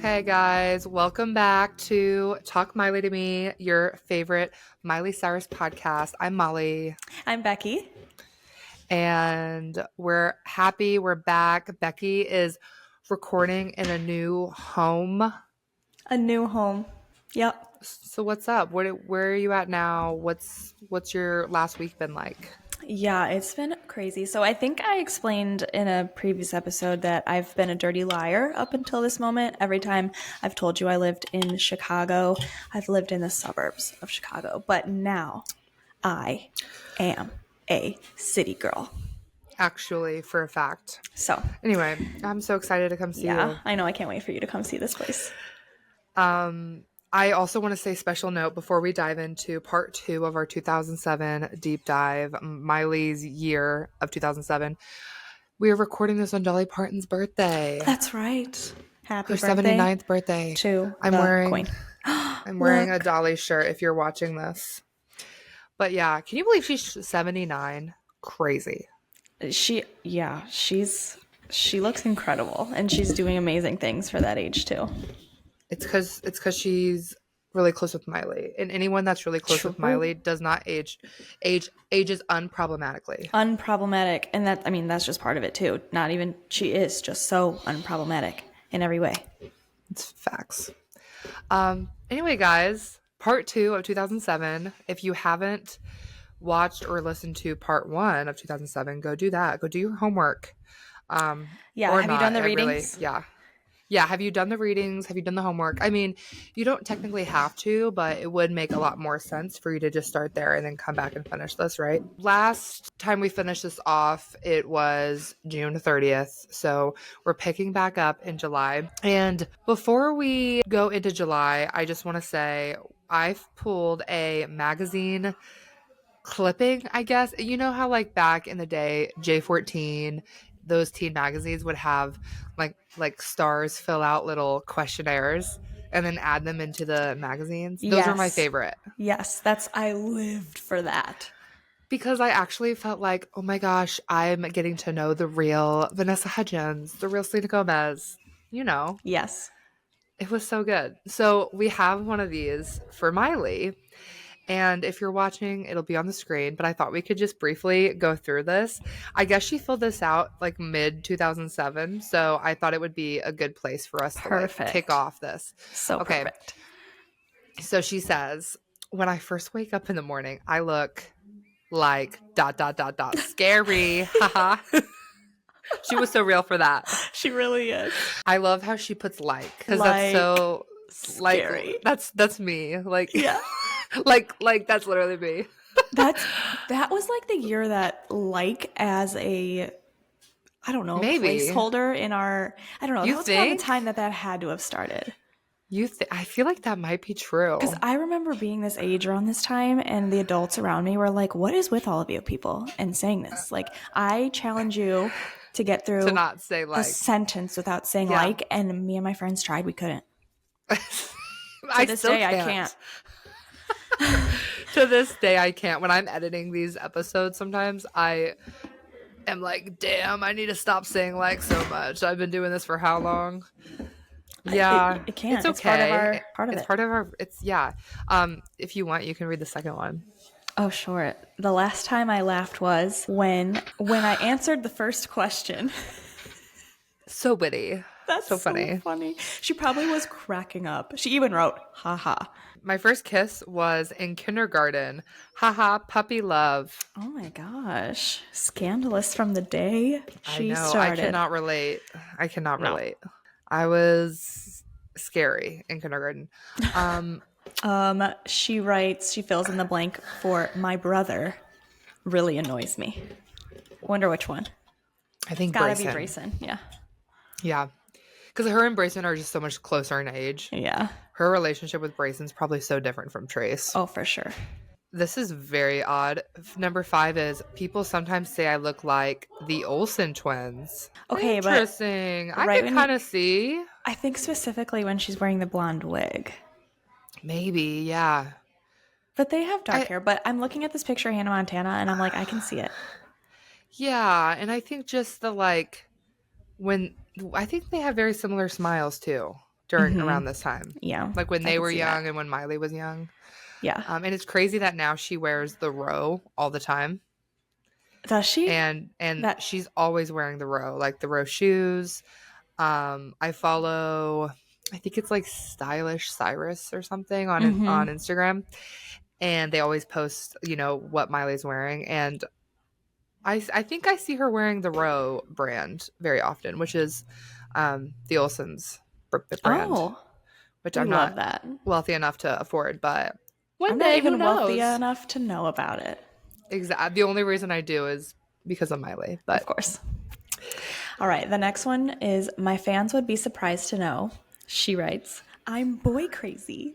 Okay, guys, welcome back to Talk Miley to Me, your favorite Miley Cyrus podcast. I'm Molly. I'm Becky. And we're happy we're back. Becky is recording in a new home. A new home. Yep. So what's up? Where are you at now? What's your last week been like? Yeah, it's been crazy. So I think I explained in a previous episode that I've been a dirty liar up until this moment. Every time I've told you I lived in Chicago, I've lived in the suburbs of Chicago. But now I am a city girl. Actually, for a fact. So anyway, I'm so excited to come see you. Yeah, I know. I can't wait for you to come see this place. I also want to say special note before we dive into part 2 of our 2007 deep dive, Miley's year of 2007. We are recording this on Dolly Parton's birthday. That's right. Happy Her birthday 79th birthday. to I'm the wearing queen. I'm wearing a Dolly shirt if you're watching this. But yeah, can you believe she's 79? Crazy. She looks incredible, and she's doing amazing things for that age too. It's because she's really close with Miley, and anyone that's really close with Miley does not ages unproblematic. Unproblematic, and that's just part of it too. Not even she is just so unproblematic in every way. It's facts. Anyway, guys, part 2 of 2007. If you haven't watched or listened to part 1 of 2007, go do that. Go do your homework. Have you done the readings? Yeah, have you done the readings? Have you done the homework? I mean, you don't technically have to, but it would make a lot more sense for you to just start there and then come back and finish this, right? Last time we finished this off, it was June 30th. So we're picking back up in July. And before we go into July, I just want to say I've pulled a magazine clipping, I guess. You know how like back in the day, J14, those teen magazines would have like stars fill out little questionnaires and then add them into the magazines. Those are my favorite. Yes, I lived for that. Because I actually felt like, oh my gosh, I'm getting to know the real Vanessa Hudgens, the real Selena Gomez, you know. Yes. It was so good. So we have one of these for Miley. And if you're watching, it'll be on the screen. But I thought we could just briefly go through this. I guess she filled this out like mid-2007. So I thought it would be a good place for us to like kick off this. So okay. Perfect. So she says, when I first wake up in the morning, I look like ... scary. Haha. She was so real for that. She really is. I love how she puts like. Because that's so scary. Like, that's me. Like, yeah. like that's literally me. that was like the year that like as a placeholder in our that was around the time that had to have started. I feel like that might be true. Because I remember being this age around this time and the adults around me were like, what is with all of you people and saying this? Like, I challenge you to get through to not say like a sentence without saying like, and me and my friends tried, we couldn't. I can't. To this day, I can't. When I'm editing these episodes, sometimes I am like, damn, I need to stop saying like so much. I've been doing this for how long? Yeah. It can't. It's okay. It's part of it. If you want, you can read the second one. Oh, sure. The last time I laughed was when I answered the first question. So witty. That's so funny. She probably was cracking up. She even wrote, haha. My first kiss was in kindergarten. Haha, puppy love. Oh my gosh. Scandalous from the day she started. I cannot relate. I was scary in kindergarten. She writes, she fills in the blank for my brother really annoys me. Wonder which one. I think Gotta be Brayson. Yeah. Yeah. Because her and Brayson are just so much closer in age. Yeah. Her relationship with Brayson's probably so different from Trace. Oh, for sure. This is very odd. Number 5 is people sometimes say I look like the Olsen twins. Okay, interesting. But I can kind of see. I think specifically when she's wearing the blonde wig. Maybe, yeah. But they have dark hair. But I'm looking at this picture of Hannah Montana, and I'm like, I can see it. Yeah, and I think just the like when I think they have very similar smiles too. during around this time. Yeah. Like when I they could were see young that. and when Miley was young. Yeah. And it's crazy that now she wears the row all the time. Does she? And That. she's always wearing the row, like the row shoes. I follow, I think it's like Stylish Cyrus or something on Mm-hmm. Instagram, and they always post, you know, what Miley's wearing, and I think I see her wearing the Row brand very often, which is the Olsen's brand, Oh, which we I'm love not that. wealthy enough to afford, but I'm one not day, who even wealthy knows? enough to know about it. Exactly. The only reason I do is because of Miley, Of but course. All right, the next one is my fans would be surprised to know. She writes, I'm boy crazy.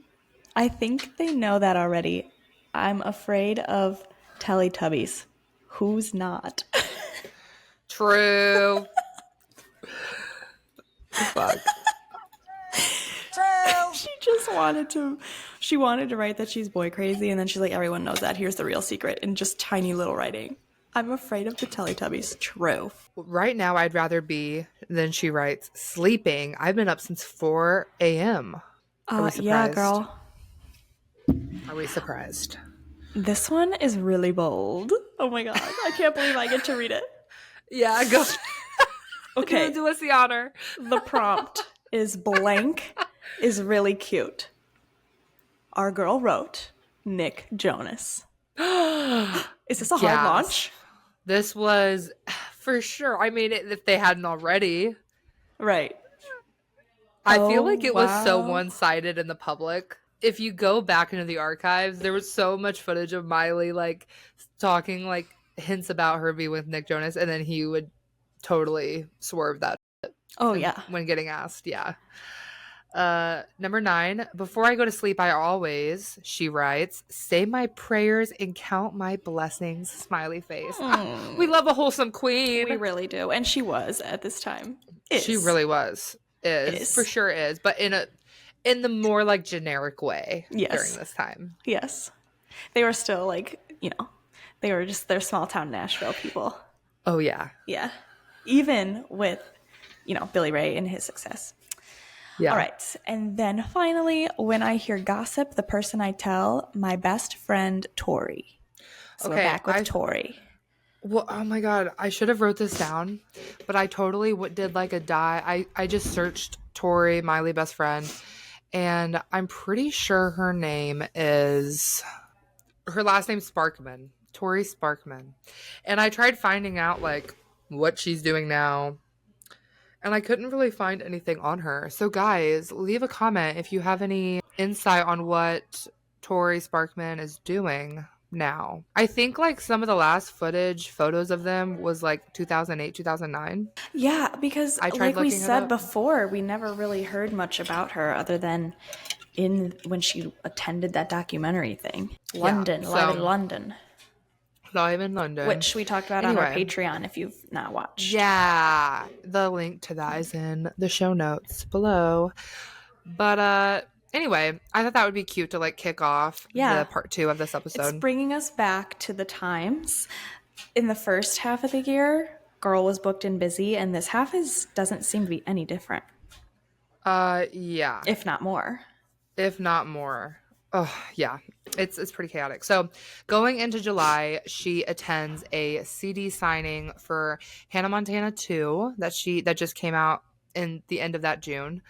I think they know that already. I'm afraid of Teletubbies. Who's not? true. Fuck. She wanted to write that she's boy crazy, and then she's like, everyone knows that. Here's the real secret in just tiny little writing. I'm afraid of the Teletubbies. True. Right now, I'd rather be, than she writes, sleeping. I've been up since 4 a.m. Are we Yeah, surprised? girl. Are we surprised? This one is really bold. Oh my god. I can't believe I get to read it. Yeah, go. Okay. Do us the honor. The prompt is blank is really cute. Our girl wrote Nick Jonas. Is this a hard Yes. launch? This was for sure. I mean, if they hadn't already. Right. I feel like it was so wow. one-sided in the public. If you go back into the archives, there was so much footage of Miley like talking like hints about her being with Nick Jonas, and then he would totally swerve that. Oh yeah. When getting asked, yeah. Number 9, before I go to sleep, I always, she writes, say my prayers and count my blessings, smiley face. We love a wholesome queen. We really do. And she was at this time. She really was. Is. For sure is. But in the more like generic way during this time. Yes. They were still like, you know, they're small town Nashville people. Oh yeah. Yeah. Even with, you know, Billy Ray and his success. Yeah. All right. And then finally, when I hear gossip, the person I tell, my best friend, Tori. So we're back with Tori. Well, oh my God. I should have wrote this down, but I totally did like a I just searched Tori, Miley best friend, and I'm pretty sure her name is, her last name's Sparkman. Tori Sparkman. And I tried finding out like what she's doing now, and I couldn't really find anything on her. So guys, leave a comment if you have any insight on what Tori Sparkman is doing now. I think like some of the last photos of them was like 2008, 2009. Yeah, because like we said before, we never really heard much about her other than when she attended that documentary thing. Live in London. Live in London. Which we talked about on our Patreon if you've not watched. Yeah. The link to that is in the show notes below. But anyway, I thought that would be cute to like kick off the part 2 of this episode. It's bringing us back to the times. In the first half of the year, girl was booked and busy, and this half doesn't seem to be any different. Yeah. If not more. Oh, yeah. It's pretty chaotic. So going into July, she attends a CD signing for Hannah Montana 2 that just came out in the end of that June.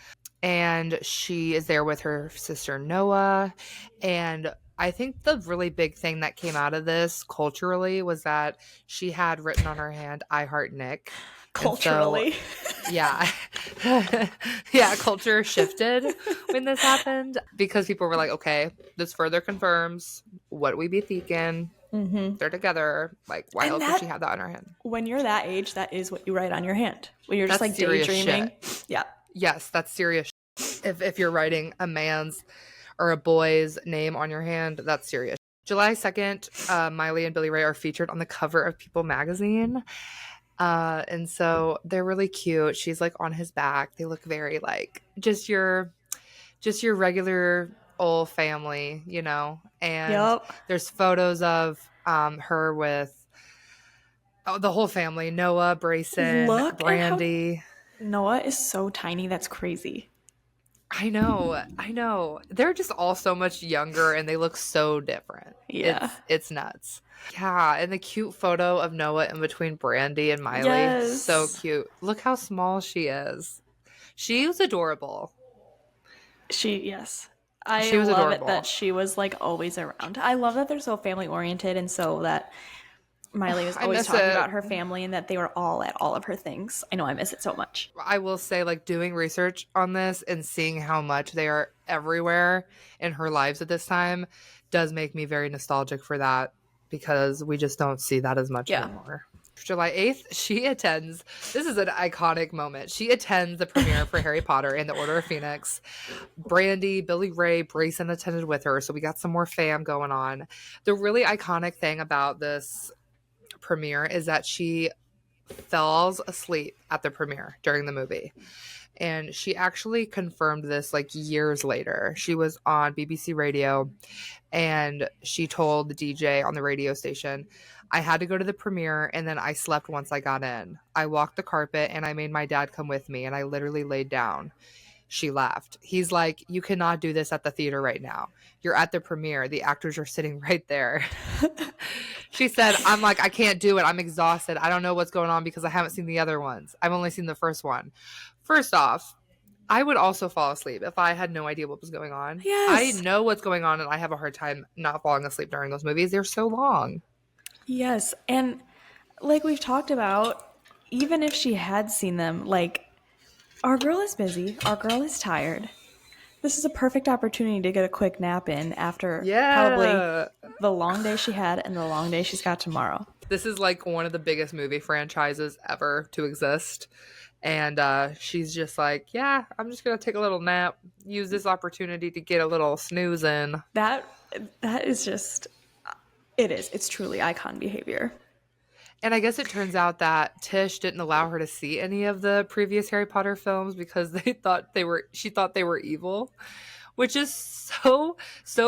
And she is there with her sister Noah. And I think the really big thing that came out of this culturally was that she had written on her hand, I heart Nick. Culturally. So, yeah. Yeah, culture shifted when this happened because people were like, okay, this further confirms what we be thinking. Mm-hmm. They're together. Like, why else would she have that on her hand? When you're that age, that is what you write on your hand. When you're just like daydreaming. Shit. Yeah. Yes, that's serious shit. If you're writing a man's or a boy's name on your hand, that's serious. July 2nd, Miley and Billy Ray are featured on the cover of People magazine. And so they're really cute. She's like on his back. They look very like just your regular old family, you know. And there's photos of her with the whole family, Noah, Brayson, Brandy. Noah is so tiny. That's crazy. I know. They're just all so much younger and they look so different. Yeah. It's nuts. Yeah, and the cute photo of Noah in between Brandy and Miley, so Yes. cute. Look how small she is. She was adorable. Yes. I She was love it that adorable. she was like always around. I love that they're so family oriented and so that Miley was I always miss talking it. about her family and that they were all at all of her things. I know I miss it so much. I will say, like, doing research on this and seeing how much they are everywhere in her lives at this time does make me very nostalgic for that because we just don't see that as much Yeah. anymore. July 8th, she attends, this is an iconic moment. She attends the premiere for Harry Potter and the Order of Phoenix. Brandy, Billy Ray, Brayson attended with her, so we got some more fam going on. The really iconic thing about this premiere is that she falls asleep at the premiere during the movie. And she actually confirmed this like years later. She was on BBC Radio and she told the DJ on the radio station, I had to go to the premiere and then I slept once I got in. I walked the carpet and I made my dad come with me and I literally laid down. She laughed. He's like, you cannot do this at the theater right now. You're at the premiere. The actors are sitting right there. She said, I'm like, I can't do it. I'm exhausted. I don't know what's going on because I haven't seen the other ones. I've only seen the first one. First off, I would also fall asleep if I had no idea what was going on. Yes. I know what's going on and I have a hard time not falling asleep during those movies. They're so long. Yes. And like we've talked about, even if she had seen them, like our girl is busy, our girl is tired. This is a perfect opportunity to get a quick nap in after probably the long day she had and the long day she's got tomorrow. This is like one of the biggest movie franchises ever to exist. And she's just like, yeah, I'm just going to take a little nap, use this opportunity to get a little snooze in. That is just, it's truly icon behavior. And I guess it turns out that Tish didn't allow her to see any of the previous Harry Potter films because she thought they were evil, which is so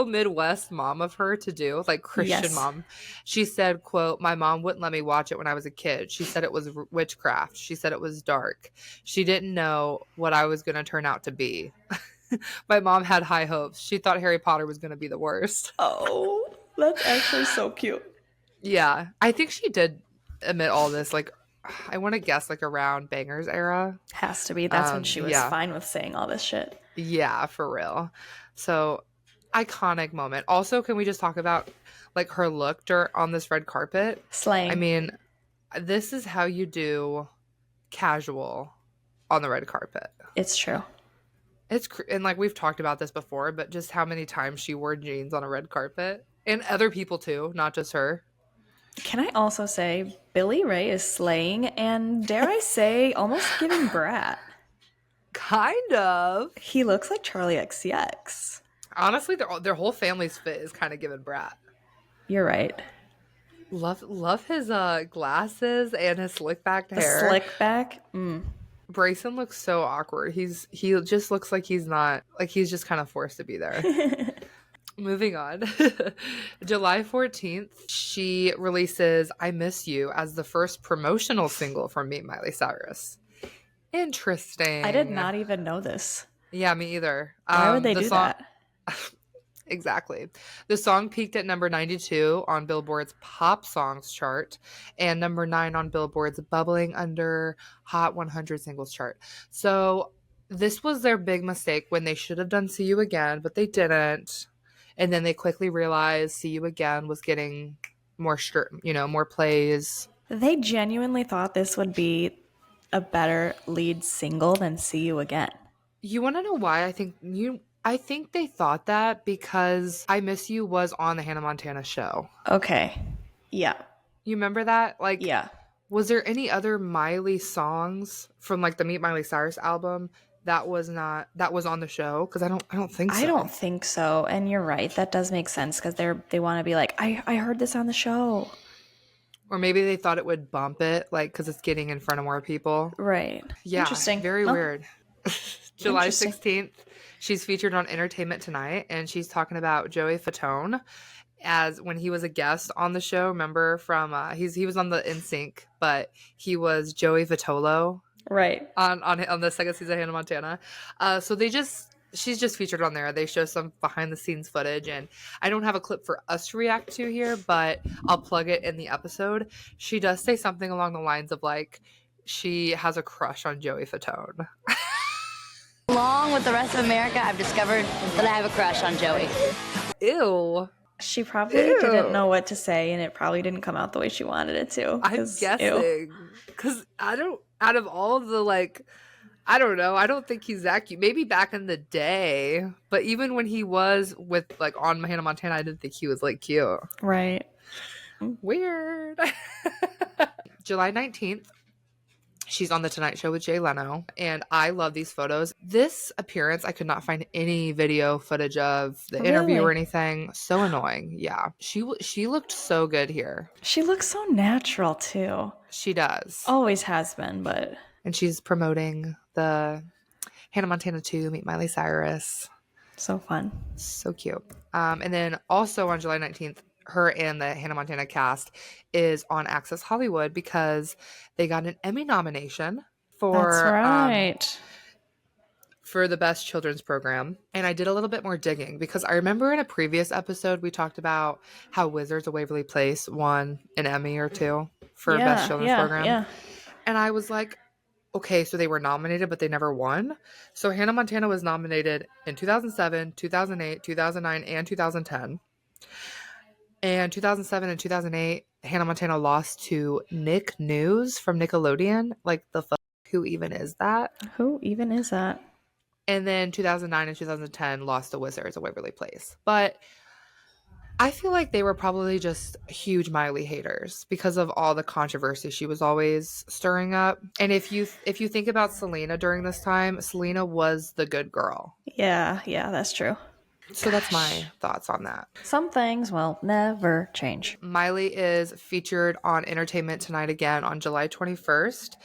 Midwest mom of her to do, like Christian Yes. mom. She said, quote, my mom wouldn't let me watch it when I was a kid. She said it was witchcraft. She said it was dark. She didn't know what I was going to turn out to be. My mom had high hopes. She thought Harry Potter was going to be the worst. Oh, that's actually so cute. Yeah, I think she did admit all this, like, I want to guess, like, around Banger's era. Has to be. That's when she was fine with saying all this shit. Yeah, for real. So, iconic moment. Also, can we just talk about, like, her look on this red carpet? Slaying. I mean, this is how you casual on the red carpet. It's true. And, like, we've talked about this before, but just how many times she wore jeans on a red carpet. And other people, too, not just her. Can I also say Billy Ray is slaying and, dare I say, almost giving brat. Kind of. He looks like Charlie XCX. Honestly, their whole family's fit is kind of giving brat. You're right. Love his glasses and his slick back hair. The slick back. Brayson looks so awkward. He just looks like he's just kind of forced to be there. Moving on. July 14th, she releases I Miss You as the first promotional single from Meet Miley Cyrus. Interesting. I did not even know this. Yeah, me either. Why would they do that? Exactly. The song peaked at number 92 on Billboard's Pop Songs chart and number 9 on Billboard's Bubbling Under Hot 100 Singles chart. So this was their big mistake when they should have done See You Again, but they didn't. And then they quickly realized See You Again was getting more plays. They genuinely thought this would be a better lead single than See You Again. You want to know why? I think they thought that because I Miss You was on the Hannah Montana show. Okay. Yeah. You remember that? Like, yeah. Was there any other Miley songs from like the Meet Miley Cyrus album that was on the show? Because I don't think so. I don't think so. And you're right. That does make sense because they want to be like, I heard this on the show. Or maybe they thought it would bump it, like, because it's getting in front of more people. Right. Yeah. Interesting. Very weird. July 16th, she's featured on Entertainment Tonight, and she's talking about Joey Fatone as when he was a guest on the show. Remember from he was on the NSYNC, but he was Joey Fatolo. Right. On the second season of Hannah Montana. So they just she's just featured on there. They show some behind the scenes footage, and I don't have a clip for us to react to here, but I'll plug it in the episode. She does say something along the lines of like she has a crush on Joey Fatone. Along with the rest of America, I've discovered that I have a crush on Joey. Ew. She probably didn't know what to say, and it probably didn't come out the way she wanted it to. I'm guessing. Because out of all of the like, I don't know. I don't think he's that cute. Maybe back in the day, but even when he was with like on Hannah Montana, I didn't think he was like cute. Right. Weird. July 19th, she's on The Tonight Show with Jay Leno, and I love these photos. This appearance, I could not find any video footage of the interview or anything. So annoying. Yeah. She looked so good here. She looks so natural, too. She does. Always has been, but... And she's promoting the Hannah Montana 2, Meet Miley Cyrus. So fun. So cute. And then also on July 19th, her and the Hannah Montana cast is on Access Hollywood because they got an Emmy nomination for That's right. For the best children's program. And I did a little bit more digging because I remember in a previous episode we talked about how Wizards of Waverly Place won an Emmy or two for best children's program. Yeah. And I was like, okay, so they were nominated, but they never won. So Hannah Montana was nominated in 2007, 2008, 2009, and 2010. And 2007 and 2008, Hannah Montana lost to Nick News from Nickelodeon. Like, who even is that? Who even is that? And then 2009 and 2010 lost to Wizards of Waverly Place. But I feel like they were probably just huge Miley haters because of all the controversy she was always stirring up. And if you think about Selena during this time, Selena was the good girl. Yeah, that's true. So that's my thoughts on that. Some things will never change. Miley is featured on Entertainment Tonight again on July 21st.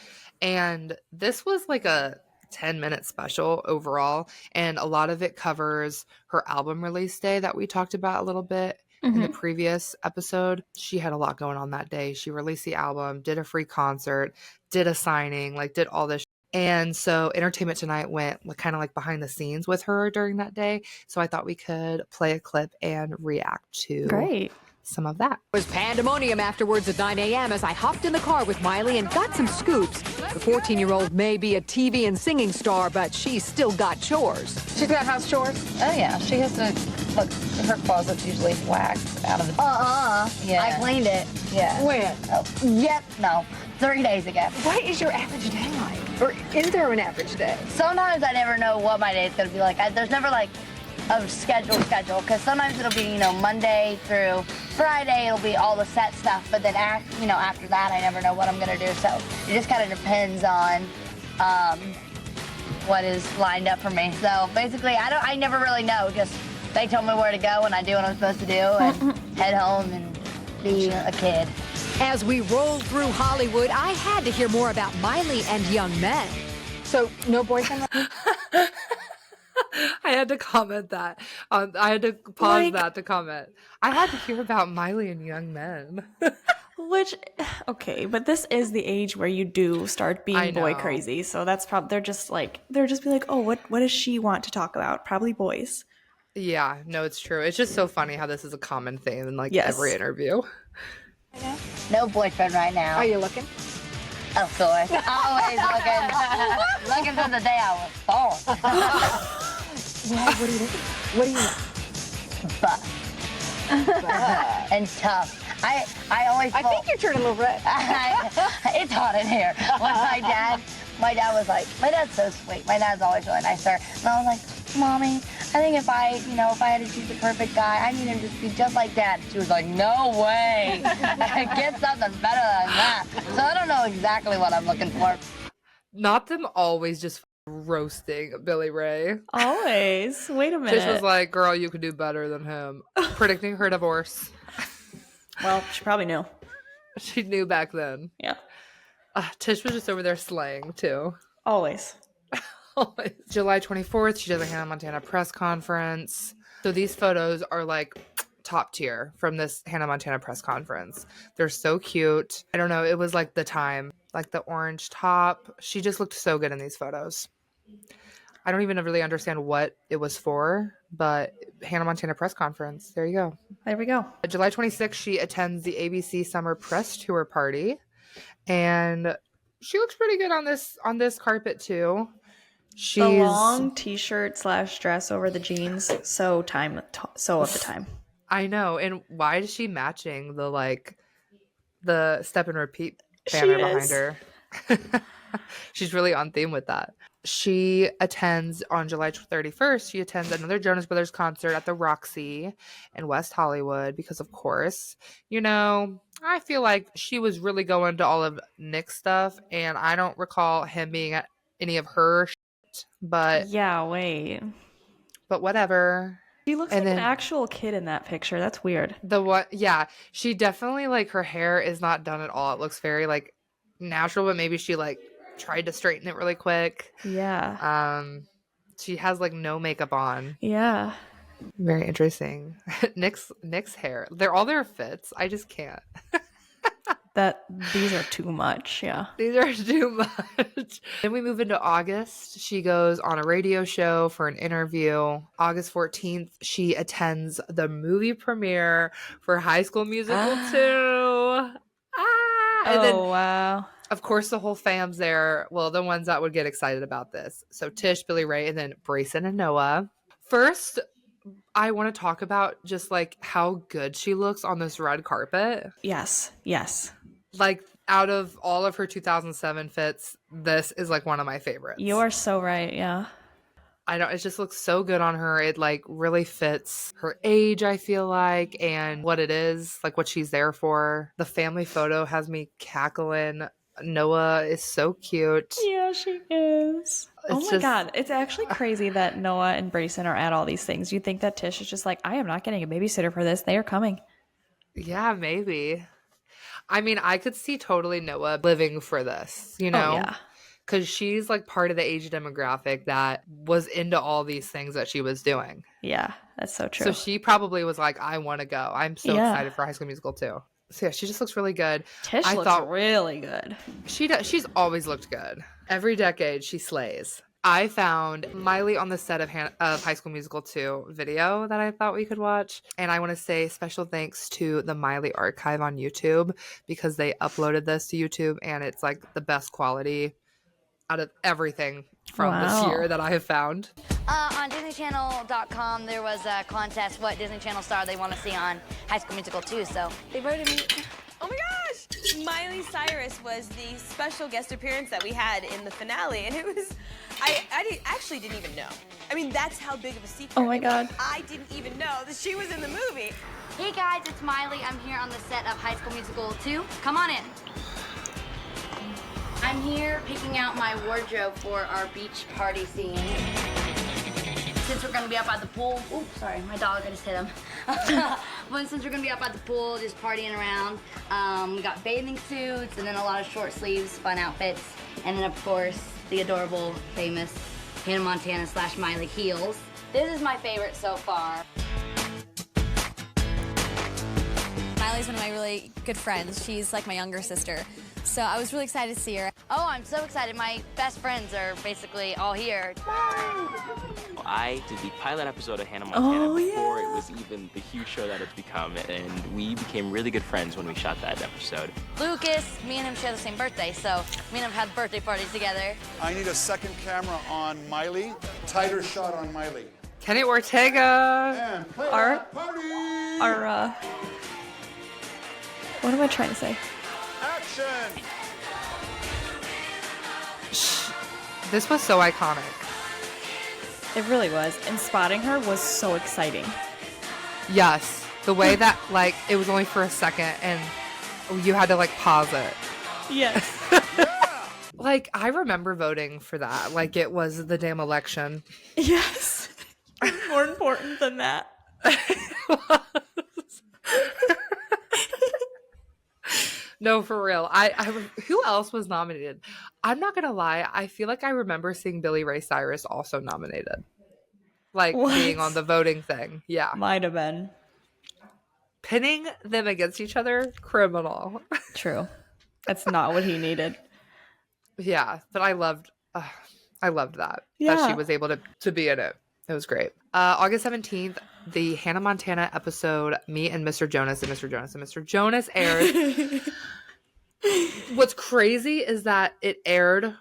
And this was like a 10-minute special overall. And a lot of it covers her album release day that we talked about a little bit in the previous episode. She had a lot going on that day. She released the album, did a free concert, did a signing, like did all this. And so Entertainment Tonight went kind of like behind the scenes with her during that day. So I thought we could play a clip and react to some of that. It was pandemonium afterwards at 9 a.m. as I hopped in the car with Miley and got some scoops. The 14-year-old may be a TV and singing star, but she's still got chores. She's got house chores? Oh, yeah. She has to, look, her closet's usually waxed out of the... Yeah. I cleaned it. Yeah. When? Oh, yep. No. 3 days ago. What is your average day like? Or is there an average day? Sometimes I never know what my day is going to be like. There's never like a schedule, because sometimes it'll be, Monday through Friday, it'll be all the set stuff, but then after that, I never know what I'm going to do. So it just kind of depends on what is lined up for me. So basically, I never really know. Just they tell me where to go and I do what I'm supposed to do and head home and be a kid. As we rolled through Hollywood, I had to hear more about Miley and young men. So no boyfriend? I had to comment that. I had to pause that to comment. I had to hear about Miley and young men. But this is the age where you do start being boy crazy. So that's probably they're just be like, oh, what does she want to talk about? Probably boys. Yeah, no, it's true. It's just so funny how this is a common theme in every interview. No boyfriend right now. Are you looking? Of course. Always looking. Looking for the day I was born. Well, what do you think? What do you want? Buff. And tough. I always I think you're turning a little red. It's hot in here. When my dad was like, my dad's so sweet. My dad's always really nice to her. And I was like, Mommy, I think if I had to choose the perfect guy, I need him to be just like Dad. She was like, no way. Get something better than that. So I don't know exactly what I'm looking for. Not them always just roasting Billy Ray. Always. Wait a minute. Tish was like, girl, you could do better than him. Predicting her divorce. Well, she probably knew. She knew back then. Yeah. Tish was just over there slaying, too. Always. July 24th, she does a Hannah Montana press conference. So these photos are top tier from this Hannah Montana press conference. They're so cute. I don't know. It was the time, the orange top. She just looked so good in these photos. I don't even really understand what it was for, but Hannah Montana press conference. There you go. There we go. July 26th, she attends the ABC Summer Press Tour party, and she looks pretty good on this carpet too. She's The long t-shirt / dress over the jeans, so of the time. I know. And why is she matching the step and repeat banner behind her? She's really on theme with that. She attends on July 31st. She attends another Jonas Brothers concert at the Roxy in West Hollywood because, of course, I feel like she was really going to all of Nick's stuff, and I don't recall him being at any of her shit, but whatever. She looks like an actual kid in that picture. That's weird. Yeah, she definitely her hair is not done at all. It looks very natural, but maybe she tried to straighten it really quick. Yeah. She has no makeup on. Yeah. Very interesting. Nick's hair. They're all their fits. I just can't. These are too much. Yeah. These are too much. Then we move into August. She goes on a radio show for an interview. August 14th, she attends the movie premiere for High School Musical 2. And then, wow. of course, the whole fam's there. Well, the ones that would get excited about this. So Tish, Billy Ray, and then Brayson and Noah. First, I want to talk about just how good she looks on this red carpet. Yes. Out of all of her 2007 fits, this is one of my favorites. You are so right. Yeah. I know, it just looks so good on her. It really fits her age, I feel like, and what it is, what she's there for. The family photo has me cackling. Noah is so cute. Yeah, she is. God. It's actually crazy that Noah and Brayson are at all these things. You think that Tish is just I am not getting a babysitter for this. They are coming. Yeah, maybe. I mean, I could see totally Noah living for this, Oh, yeah. Because she's part of the age demographic that was into all these things that she was doing. Yeah, that's so true. So she probably was I want to go. I'm so excited for High School Musical 2. So yeah, she just looks really good. Tish looks really good. She does. She's always looked good. Every decade, she slays. I found Miley on the set of High School Musical 2 video that I thought we could watch. And I want to say special thanks to the Miley archive on YouTube because they uploaded this to YouTube and it's the best quality out of everything from this year that I have found. On DisneyChannel.com, there was a contest what Disney Channel star they want to see on High School Musical 2, so they voted me. Oh my gosh! Miley Cyrus was the special guest appearance that we had in the finale, and it was, actually didn't even know. I mean, that's how big of a secret. Oh my God. I didn't even know that she was in the movie. Hey guys, it's Miley. I'm here on the set of High School Musical 2. Come on in. I'm here picking out my wardrobe for our beach party scene. Since we're gonna be up at the pool, oops, sorry, my dog, I just hit him. But since we're gonna be up at the pool, just partying around, we got bathing suits and then a lot of short sleeves, fun outfits. And then of course, the adorable, famous Hannah Montana / Miley heels. This is my favorite so far. Miley's one of my really good friends. She's like my younger sister. So I was really excited to see her. Oh, I'm so excited. My best friends are basically all here. I did the pilot episode of Hannah Montana before it was even the huge show that it's become, and we became really good friends when we shot that episode. Lucas, me and him share the same birthday, so me and him had birthday parties together. I need a second camera on Miley. Tighter shot on Miley. Kenny Ortega. And play Our- that party. What am I trying to say? Action. This was so iconic. It really was. And spotting her was so exciting. Yes. The way that, it was only for a second and you had to, pause it. Yes. I remember voting for that. It was the damn election. Yes. More important than that. No, for real. I who else was nominated? I'm not gonna lie. I feel like I remember seeing Billy Ray Cyrus also nominated, being on the voting thing. Yeah, Might have been. Pinning them against each other, criminal. True. That's not what he needed. Yeah, but I loved I loved that she Yeah. was able to be in it. It was great. August 17th, the Hannah Montana episode Me and Mr. Jonas and Mr. Jonas and Mr. Jonas aired. What's crazy is that it aired,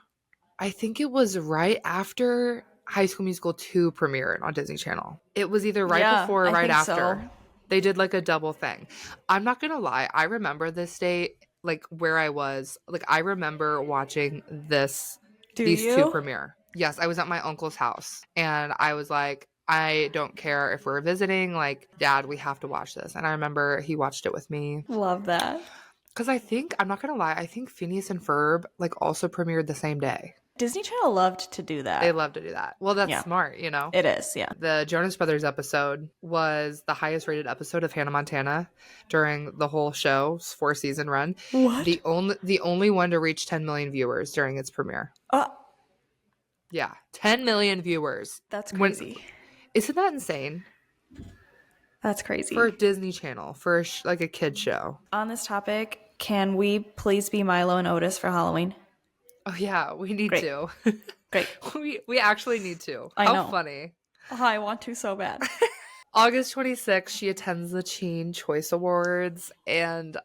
I think it was right after High School Musical 2 premiered on Disney Channel. It was either right before or right after. So. They did like a double thing. I'm not gonna lie, I remember this date, like where I was. Like I remember watching these two premiere. Yes, I was at my uncle's house and I was like, I don't care if we're visiting, like, Dad, we have to watch this. And I remember he watched it with me. Love that. Because I think, I'm not gonna lie, I think Phineas and Ferb like also premiered the same day. Disney Channel loved to do that. They love to do that. Well, that's smart, you know? It is, yeah. The Jonas Brothers episode was the highest rated episode of Hannah Montana during the whole show's 4-season run. What? The only one to reach 10 million viewers during its premiere. Yeah, 10 million viewers. That's crazy. Isn't that insane? That's crazy. For Disney Channel, for like a kid show. On this topic, can we please be Milo and Otis for Halloween? Oh yeah, we need to. Great. We actually need to. I know. How funny. Oh, I want to so bad. August 26th, she attends the Teen Choice Awards, and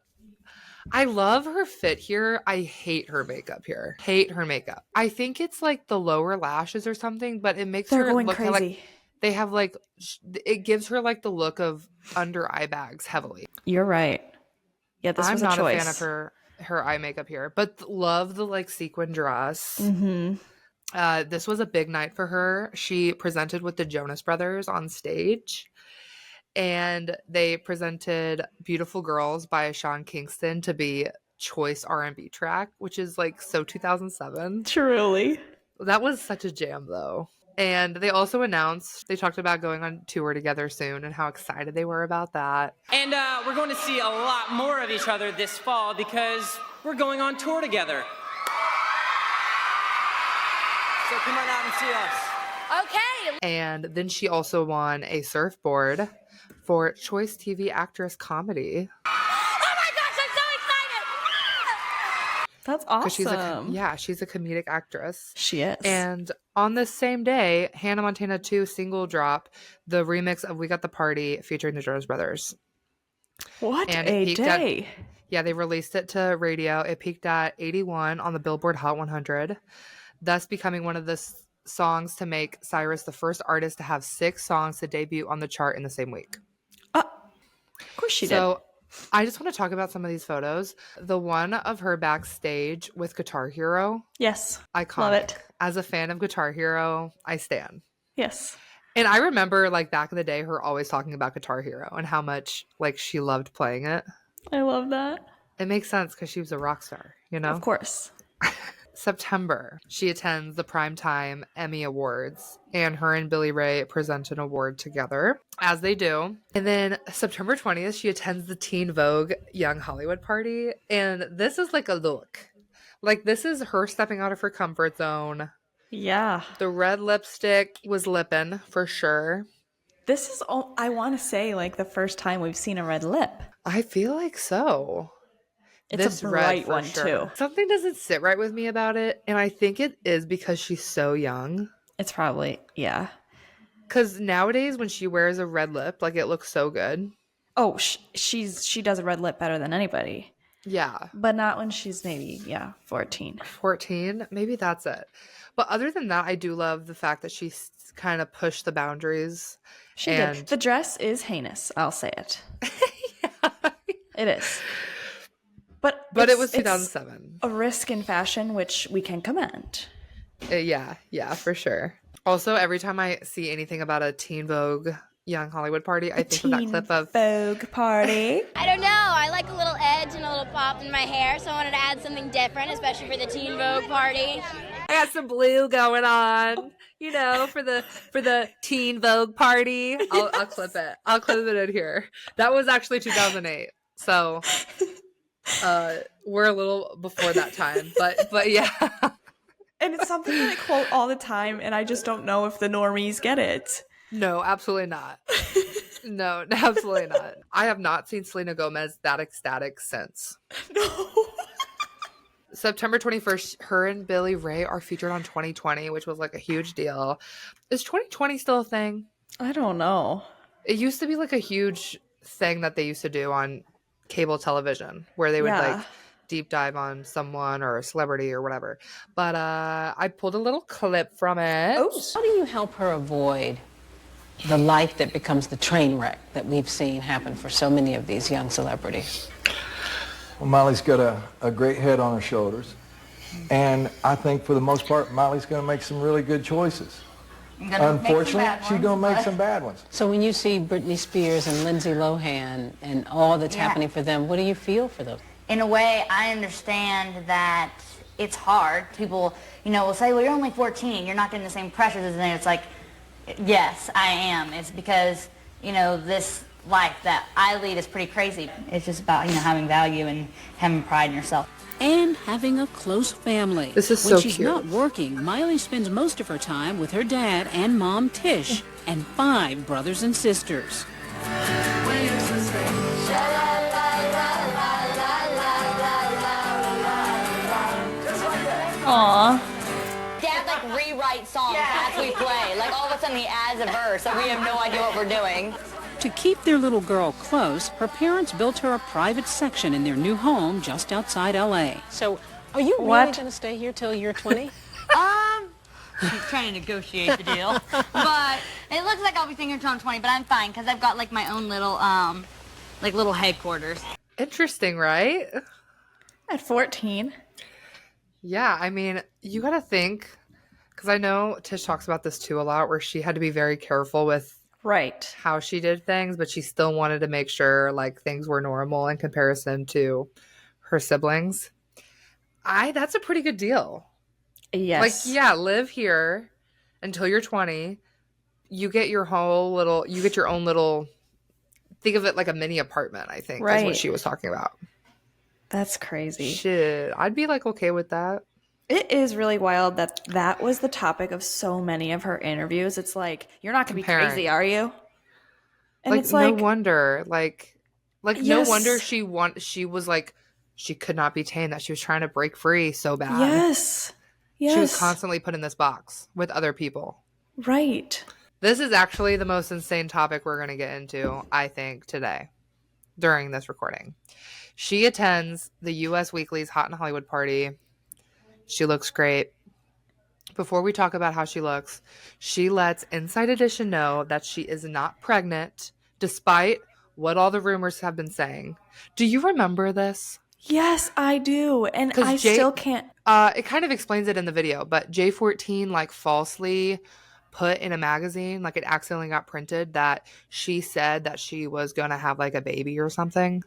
I love her fit here. I hate her makeup here. Hate her makeup. I think it's like the lower lashes or something, but it makes They're her going look crazy. like they have like, it gives her like the look of under eye bags heavily. You're right. Yeah, this was a choice. I'm not a fan of her eye makeup here, but love the like sequin dress. Mm-hmm. This was a big night for her. She presented with the Jonas Brothers on stage, and they presented Beautiful Girls by Sean Kingston to be choice R&B track, which is like so 2007. Truly. That was such a jam though. And they also announced, they talked about going on tour together soon and how excited they were about that. And we're going to see a lot more of each other this fall because we're going on tour together. So come on out and see us. Okay. And then she also won a surfboard for Choice TV Actress Comedy. That's awesome. She's a comedic actress. She is. And on the same day, Hannah Montana 2 single drop the remix of We Got the Party featuring the Jonas Brothers. What and a day. They released it to radio. It peaked at 81 on the Billboard Hot 100, thus becoming one of the songs to make Cyrus the first artist to have 6 songs to debut on the chart in the same week. Of course she did. I just want to talk about some of these photos. The one of her backstage with Guitar Hero. Yes. Iconic. Love it. As a fan of Guitar Hero, I stan. Yes. And I remember like back in the day her always talking about Guitar Hero and how much like she loved playing it. I love that. It makes sense because she was a rock star, you know? Of course. September, she attends the Primetime Emmy Awards, and her and Billy Ray present an award together, as they do. And then September 20th, she attends the Teen Vogue Young Hollywood party, and this is like a look. Like, this is her stepping out of her comfort zone. Yeah. The red lipstick was lippin' for sure. This is, I want to say, like the first time we've seen a red lip. I feel like so. It's this a bright red, one, sure. too. Something doesn't sit right with me about it, and I think it is because she's so young. It's probably, yeah. Because nowadays, when she wears a red lip, like, it looks so good. Oh, she does a red lip better than anybody. Yeah. But not when she's maybe, 14. 14? Maybe that's it. But other than that, I do love the fact that she's kind of pushed the boundaries. She did. The dress is heinous, I'll say it. Yeah. It is. But it was 2007. A risk in fashion, which we can commend. Yeah, for sure. Also, every time I see anything about a Teen Vogue Young Hollywood party, I think of that clip of Vogue party. I don't know. I like a little edge and a little pop in my hair, so I wanted to add something different, especially for the Teen Vogue party. I got some blue going on, you know, for the Teen Vogue party. I'll clip it. I'll clip it in here. That was actually 2008. So we're a little before that time, but yeah. And it's something that I quote all the time, and I just don't know if the normies get it. No, absolutely not. No, absolutely not. I have not seen Selena Gomez that ecstatic since. No. September 21st, her and Billy Ray are featured on 2020, which was like a huge deal. Is 2020 still a thing? I don't know. It used to be like a huge thing that they used to do on cable television where they would like deep dive on someone or a celebrity or whatever. But I pulled a little clip from it. How do you help her avoid the life that becomes the train wreck that we've seen happen for so many of these young celebrities? Well, Miley's got a great head on her shoulders. And I think for the most part, Miley's going to make some really good choices. Unfortunately, she's going to make some bad ones. So when you see Britney Spears and Lindsay Lohan and all that's happening for them, what do you feel for them? In a way, I understand that it's hard. People, will say, well, you're only 14. You're not getting the same pressures as them. It's like, yes, I am. It's because, this life that I lead is pretty crazy. It's just about, having value and having pride in yourself. And having a close family. This is when so she's cute. not working, Miley spends most of her time with her dad and mom Tish and 5 brothers and sisters. Aww. Dad rewrites songs as we play. All of a sudden he adds a verse, so we have no idea what we're doing. To keep their little girl close, her parents built her a private section in their new home just outside L.A. So are you really going to stay here till you're 20? She's trying to negotiate the deal. But it looks like I'll be staying here until I'm 20, but I'm fine because I've got my own little little headquarters. Interesting, right? At 14. Yeah, I mean, you got to think, because I know Tish talks about this too a lot, where she had to be very careful with how she did things, but she still wanted to make sure things were normal in comparison to her siblings. That's a pretty good deal. Yes. Live here until you're 20. You get your own little, think of it like a mini apartment, I think, is what she was talking about. That's crazy. Shit. I'd be okay with that. It is really wild that was the topic of so many of her interviews. It's you're not going to be crazy, are you? And it's no wonder. No wonder she was she could not be tamed, that she was trying to break free so bad. Yes. She was constantly put in this box with other people. Right. This is actually the most insane topic we're going to get into, I think, today during this recording. She attends the U.S. Weekly's Hot in Hollywood party. She looks great. Before we talk about how she looks, she lets Inside Edition know that she is not pregnant, despite what all the rumors have been saying. Do you remember this? Yes, I do. And I still can't. It kind of explains it in the video, but J14 falsely put in a magazine, it accidentally got printed, that she said that she was going to have a baby or something.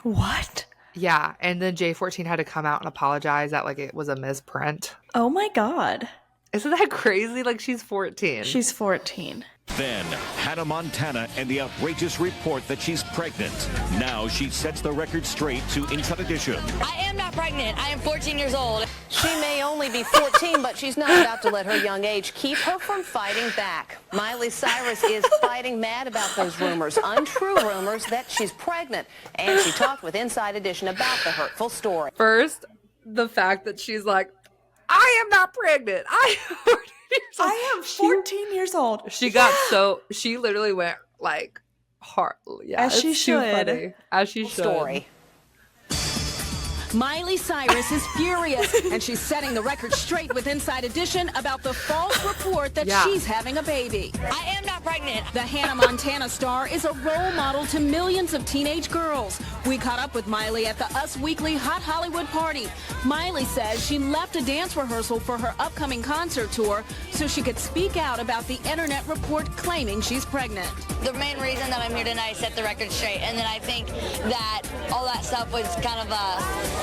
What? Yeah, and then J14 had to come out and apologize that it was a misprint. Oh my God. Isn't that crazy? She's 14. She's 14. Then, Hannah Montana and the outrageous report that she's pregnant. Now she sets the record straight to Inside Edition. I am not pregnant. I am 14 years old. She may only be 14, but she's not about to let her young age keep her from fighting back. Miley Cyrus is fighting mad about those rumors, untrue rumors that she's pregnant. And she talked with Inside Edition about the hurtful story. First, the fact that she's I am not pregnant. I am 14 years old. She literally went hard. Yeah, as she should. As she should. Story. Miley Cyrus is furious, and she's setting the record straight with Inside Edition about the false report that she's having a baby. I am not pregnant. The Hannah Montana star is a role model to millions of teenage girls. We caught up with Miley at the Us Weekly Hot Hollywood party. Miley says she left a dance rehearsal for her upcoming concert tour so she could speak out about the internet report claiming she's pregnant. The main reason that I'm here tonight is set the record straight, and then I think that all that stuff was kind of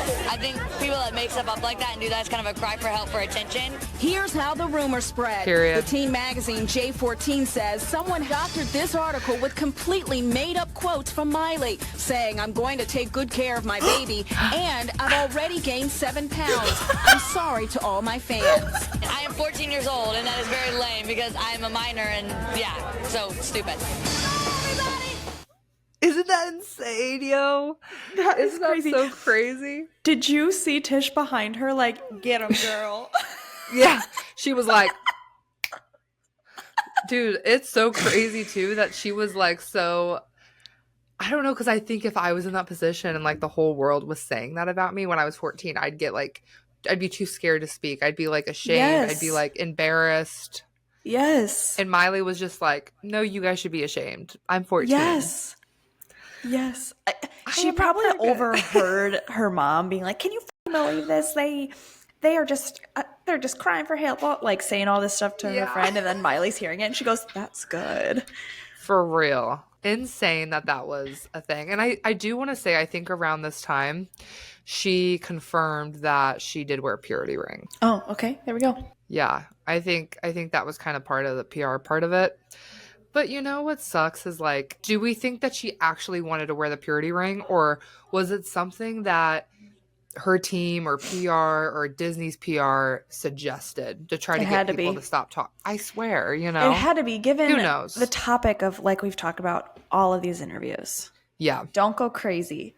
I think people that make stuff up like that and do that is kind of a cry for help, for attention. Here's how the rumor spread. Period. The teen magazine J14 says someone doctored this article with completely made-up quotes from Miley, saying, "I'm going to take good care of my baby, and I've already gained 7 pounds. I'm sorry to all my fans." I am 14 years old, and that is very lame because I'm a minor, and so stupid. Isn't that insane, yo? Isn't that crazy. so crazy? Did you see Tish behind her, like, get him, girl? Yeah, she was like, dude, it's so crazy too that she was like, so I don't know, because I think if I was in that position and like the whole world was saying that about me when I was 14, I'd be too scared to speak. I'd be like ashamed. Yes. I'd be like embarrassed. Yes. And Miley was just like, no, you guys should be ashamed. I'm 14. Yes. She probably overheard her mom being like, can you believe this? They are just they're just crying for help, like saying all this stuff to her friend, and then Miley's hearing it and she goes, that's good. For real. Insane that was a thing. And I do want to say, I think around this time, she confirmed that she did wear a purity ring. Oh, okay. There we go. Yeah. I think that was kind of part of the PR part of it. But you know what sucks is like, do we think that she actually wanted to wear the purity ring? Or was it something that her team or PR or Disney's PR suggested to try to get people to stop talking? I swear, It had to be, given who knows? The topic of, like we've talked about all of these interviews. Yeah. Don't go crazy.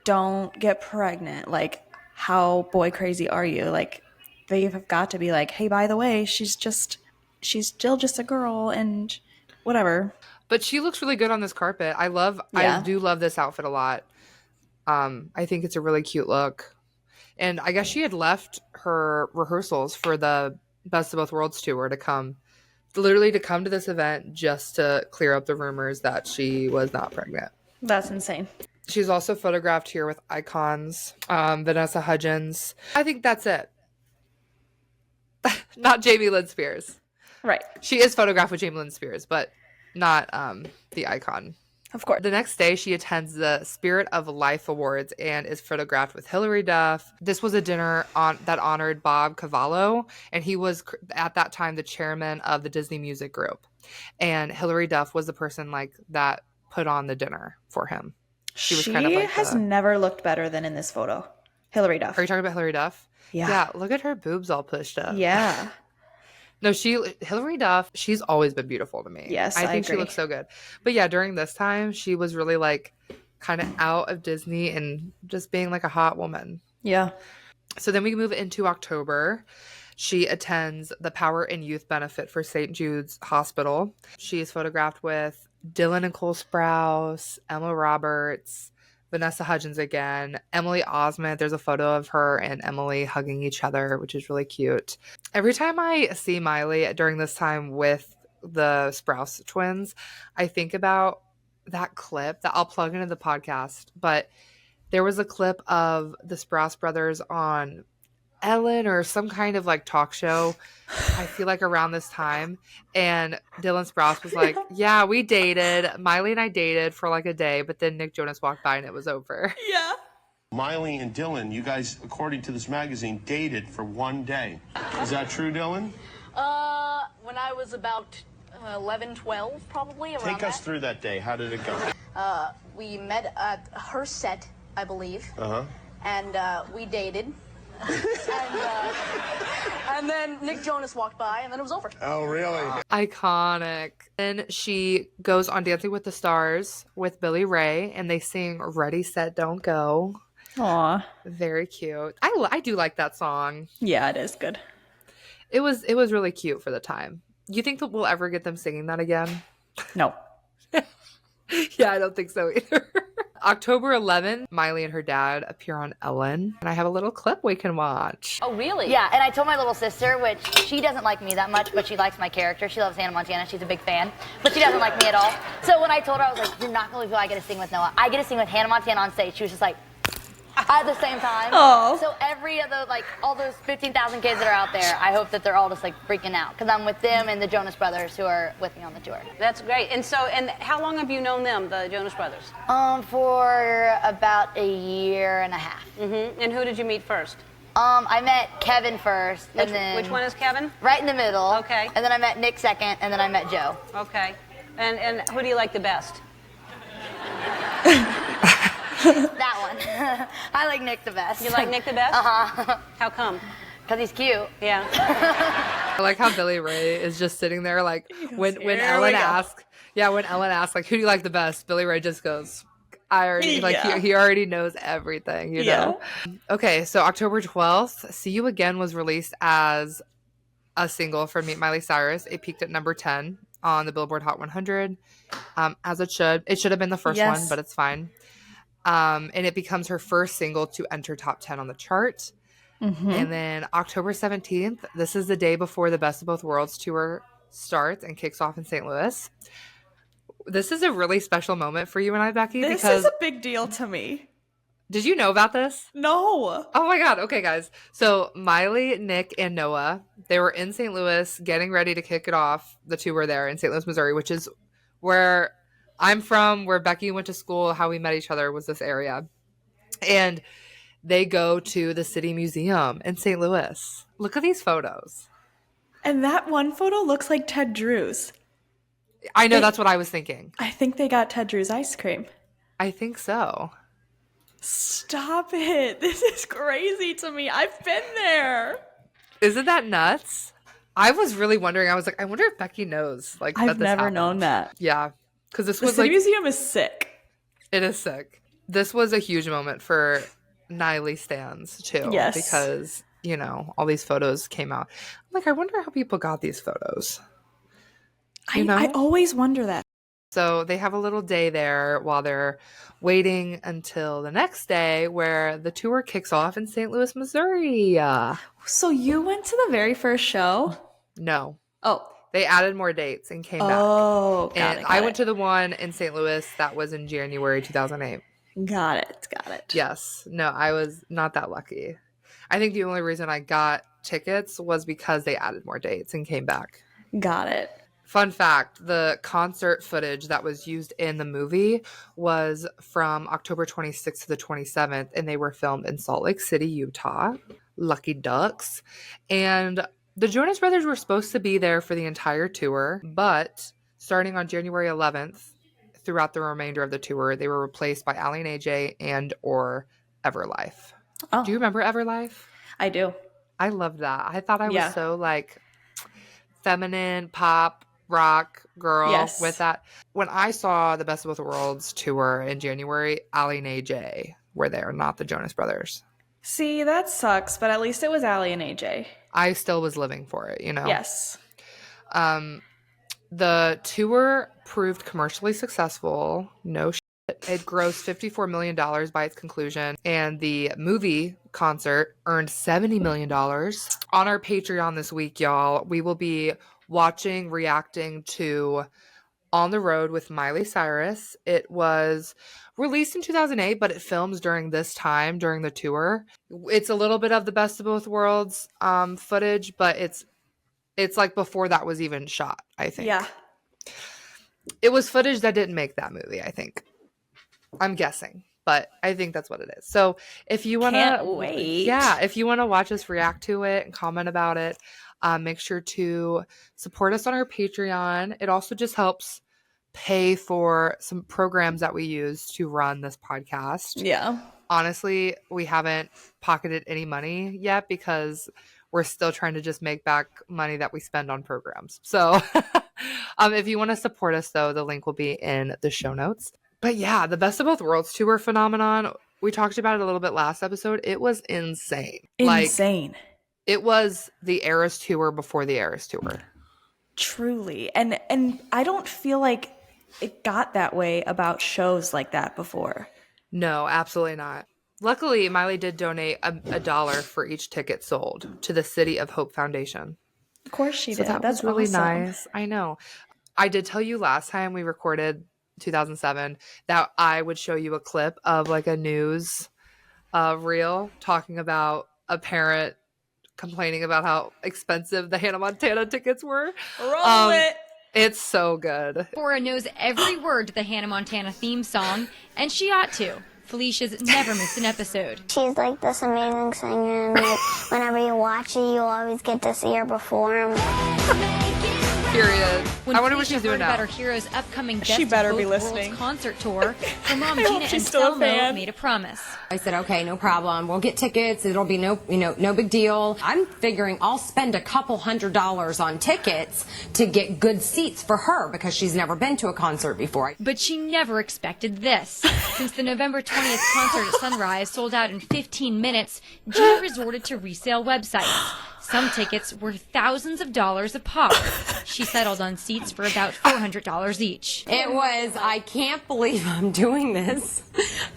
Don't get pregnant. Like, how boy crazy are you? Like, they've got to be like, hey, by the way, she's still just a girl and whatever. But she looks really good on this carpet. I do love this outfit a lot. I think it's a really cute look. And I guess she had left her rehearsals for the Best of Both Worlds tour to come to this event just to clear up the rumors that she was not pregnant. That's insane. She's also photographed here with icons, Vanessa Hudgens. I think that's it. Not Jamie Lynn Spears. Right. She is photographed with Jamie Lynn Spears, but not the icon. Of course. The next day, she attends the Spirit of Life Awards and is photographed with Hilary Duff. This was a dinner that honored Bob Cavallo, and he was, at that time, the chairman of the Disney Music Group. And Hilary Duff was the person like that put on the dinner for him. She was kind of like has never looked better than in this photo. Hilary Duff. Are you talking about Hilary Duff? Yeah. Yeah, look at her boobs all pushed up. Yeah. No, Hilary Duff, she's always been beautiful to me. Yes, I think agree. she looks so good. But yeah, during this time, she was really like kind of out of Disney and just being like a hot woman. Yeah. So then we move into October. She attends the Power and Youth Benefit for St. Jude's Hospital. She is photographed with Dylan and Cole Sprouse, Emma Roberts, Vanessa Hudgens again, Emily Osment. There's a photo of her and Emily hugging each other, which is really cute. Every time I see Miley during this time with the Sprouse twins, I think about that clip that I'll plug into the podcast. But there was a clip of the Sprouse brothers on Ellen or some kind of like talk show, I feel like around this time, and Dylan Sprouse was like, yeah, we dated, Miley and I dated for like a day, but then Nick Jonas walked by and it was over. Yeah. Miley and Dylan, you guys, according to this magazine, dated for one day. Is that true, Dylan? When I was about 11, 12, probably, around Take us through that day. How did it go? We met at her set, I believe. Uh-huh. And we dated. And then Nick Jonas walked by, and then it was over. Oh, really? Iconic. Then she goes on Dancing with the Stars with Billy Ray, and they sing Ready, Set, Don't Go. Aw. Very cute. I do like that song. Yeah, it is good. It was really cute for the time. You think that we'll ever get them singing that again? No. Yeah, I don't think so either. October 11th, Miley and her dad appear on Ellen, and I have a little clip we can watch. Oh, really? Yeah, and I told my little sister, which she doesn't like me that much, but she likes my character. She loves Hannah Montana. She's a big fan, but she doesn't like me at all. So when I told her, I was like, you're not going to believe who I get to sing with, Noah. I get to sing with Hannah Montana on stage. She was just like, at the same time. Oh. So every other, like, all those 15,000 kids that are out there, I hope that they're all just, like, freaking out. Because I'm with them and the Jonas Brothers who are with me on the tour. That's great. And how long have you known them, the Jonas Brothers? For about a year and a half. Mm-hmm. And who did you meet first? I met Kevin first. Which one is Kevin? Right in the middle. Okay. And then I met Nick second, and then I met Joe. Okay. And who do you like the best? That one. I like Nick the best. You like Nick the best? Uh-huh. How come? Because he's cute. Yeah. I like how Billy Ray is just sitting there like when Ellen asks, when Ellen asks like, who do you like the best? Billy Ray just goes, I already he already knows everything, you know. Okay, so October 12th, See You Again was released as a single from Meet Miley Cyrus. It peaked at number 10 on the Billboard Hot 100, as it should. It should have been the first one, but it's fine. And it becomes her first single to enter top 10 on the chart. And then October 17th, this is the day before the Best of Both Worlds tour starts and kicks off in St. Louis. This is a really special moment for you and I, Becky. This is a big deal to me. Did you know about this? No. Oh my God. Okay, guys. So Miley, Nick, and Noah, they were in St. Louis getting ready to kick it off. The tour there in St. Louis, Missouri, which is where I'm from, where Becky went to school. How we met each other was this area. And they go to the City Museum in St. Louis. Look at these photos. And that one photo looks like Ted Drew's. I know, that's what I was thinking. I think they got Ted Drew's ice cream. I think so. Stop it. This is crazy to me. I've been there. Isn't that nuts? I was really wondering. I was like, I wonder if Becky knows. Like, I've never known that. Yeah. Because this The was City like... Museum is sick. It is sick. This was a huge moment for Miley stans, too. Yes. Because, you know, all these photos came out. I'm like, I wonder how people got these photos. I always wonder that. So they have a little day there while they're waiting until the next day where the tour kicks off in St. Louis, Missouri. So you went to the very first show? No. Oh. They added more dates and came back. Oh, got and it. I went to the one in St. Louis that was in January 2008. Got it. Yes. No, I was not that lucky. I think the only reason I got tickets was because they added more dates and came back. Got it. Fun fact, the concert footage that was used in the movie was from October 26th to the 27th, and they were filmed in Salt Lake City, Utah. Lucky Ducks. And the Jonas Brothers were supposed to be there for the entire tour, but starting on January 11th, throughout the remainder of the tour, they were replaced by Ally and AJ and or Everlife. Oh. Do you remember Everlife? I do. I loved that. I thought I was so like feminine, pop, rock girl with that. When I saw the Best of Both Worlds tour in January, Ally and AJ were there, not the Jonas Brothers. See, that sucks, but at least it was Ally and AJ. I still was living for it, you know? Yes. The tour proved commercially successful. No shit. It grossed $54 million by its conclusion, and the movie concert earned $70 million. On our Patreon this week, y'all, we will be reacting to On the Road with Miley Cyrus. It was released in 2008, but it films during this time, during the tour. It's a little bit of the Best of Both Worlds footage, but it's like before that was even shot, I think. Yeah. It was footage that didn't make that movie, I think. I'm guessing, but I think that's what it is. So if you want to... Can't wait. Yeah, if you want to watch us react to it and comment about it, make sure to support us on our Patreon. It also just helps pay for some programs that we use to run this podcast. Yeah. Honestly, we haven't pocketed any money yet because we're still trying to just make back money that we spend on programs. So if you want to support us, though, the link will be in the show notes. But yeah, the Best of Both Worlds tour phenomenon, we talked about it a little bit last episode. It was insane. Insane. It was the Eras tour before the Eras tour. Truly. And I don't feel like it got that way about shows like that before. No, absolutely not. Luckily, Miley did donate $1 for each ticket sold to the City of Hope Foundation. Of course she did. That's really awesome. nice. I know. I did tell you last time we recorded 2007 that I would show you a clip of like a news reel talking about a parent complaining about how expensive the Hannah Montana tickets were. Roll it. It's so good. Cora knows every word to the Hannah Montana theme song, and she ought to. Felicia's never missed an episode. She's like this amazing singer, and like whenever you watch it, you always get to see her perform. Period. When I wonder what Felicia she's doing heard about now. her hero's upcoming Best She better of be Both listening. Worlds concert tour, her mom I hope Gina she's and still a Selma fan. made a promise. I said, okay, no problem. We'll get tickets. It'll be no big deal. I'm figuring I'll spend a couple $100s on tickets to get good seats for her because she's never been to a concert before. But she never expected this. Since the November 20th concert at Sunrise sold out in 15 minutes, Gina resorted to resale websites. Some tickets were thousands of dollars a pop. She settled on seats for about $400 each. It was, I can't believe I'm doing this.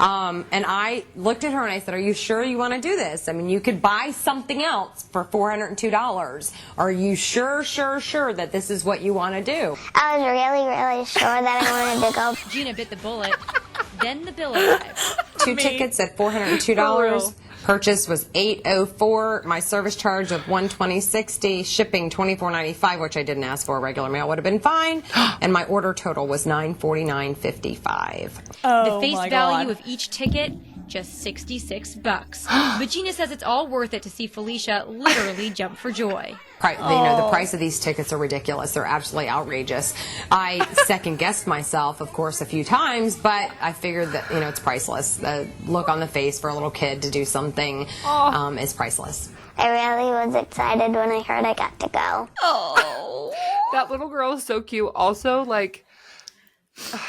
And I looked at her and I said, are you sure you want to do this? I mean, you could buy something else for $402. Are you sure that this is what you want to do? I was really sure that I wanted to go. Gina bit the bullet. Then the bill arrived. Two tickets at $402. Purchase was $804. My service charge of $120.60. Shipping $24.95, which I didn't ask for. Regular mail would have been fine. And my order total was $949.55. The face value of each ticket, just $66. But Gina says it's all worth it to see Felicia literally jump for joy. The price of these tickets are ridiculous. They're absolutely outrageous. I second-guessed myself, of course, a few times, but I figured that, it's priceless. The look on the face for a little kid to do something is priceless. I really was excited when I heard I got to go. Oh, that little girl is so cute. Also, like,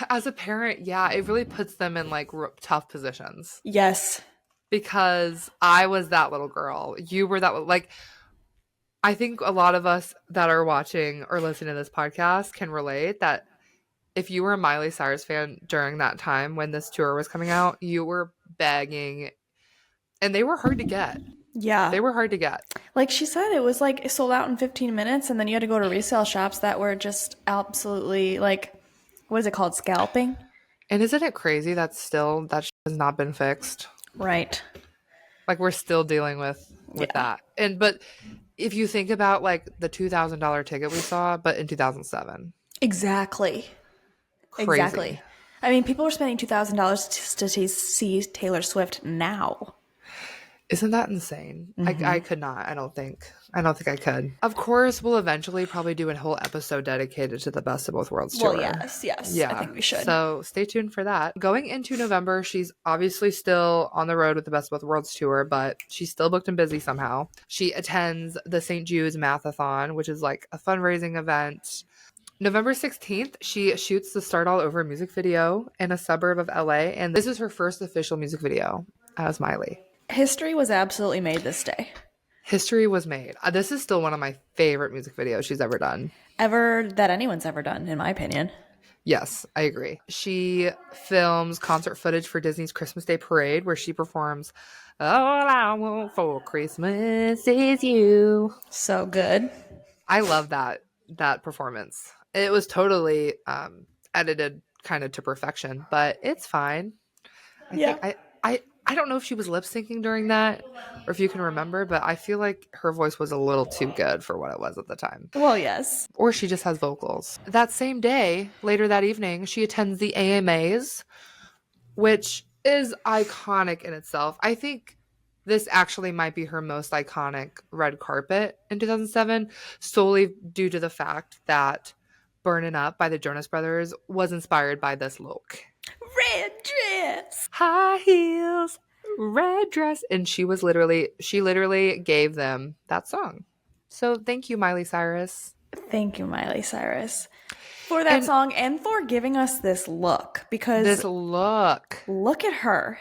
as a parent, yeah, it really puts them in, like, tough positions. Yes. Because I was that little girl. You were that, like, I think a lot of us that are watching or listening to this podcast can relate that if you were a Miley Cyrus fan during that time when this tour was coming out, you were begging, and they were hard to get. Yeah. They were hard to get. Like she said, it was like it sold out in 15 minutes, and then you had to go to resale shops that were just absolutely, like, what is it called? Scalping? And isn't it crazy that still that has not been fixed? Right. Like, we're still dealing with that. But if you think about, like, the $2,000 ticket we saw, but in 2007. Exactly. Crazy. Exactly. I mean, people are spending $2,000 to see Taylor Swift now. Isn't that insane? Mm-hmm. I could not. I don't think I could. Of course, we'll eventually probably do a whole episode dedicated to the Best of Both Worlds tour. Well, yes. Yeah. I think we should. So stay tuned for that. Going into November, she's obviously still on the road with the Best of Both Worlds tour, but she's still booked and busy somehow. She attends the St. Jude's Mathathon, which is like a fundraising event. November 16th, she shoots the Start All Over music video in a suburb of LA, and this is her first official music video as Miley. History was absolutely made this day. History was made. This is still one of my favorite music videos she's ever done. That anyone's ever done, in my opinion. Yes, I agree. She films concert footage for Disney's Christmas Day Parade, where she performs All I Want for Christmas Is You. So good. I love that performance. It was totally edited kind of to perfection, but it's fine. I don't know if she was lip syncing during that or if you can remember, but I feel like her voice was a little too good for what it was at the time. Well, yes. Or she just has vocals. That same day, later that evening, she attends the AMAs, which is iconic in itself. I think this actually might be her most iconic red carpet in 2007, solely due to the fact that Burnin' Up by the Jonas Brothers was inspired by this look. Red dress, high heels, red dress, and she literally gave them that song. So thank you, Miley Cyrus. Thank you, Miley Cyrus, for that song and for giving us this look. Because look at her.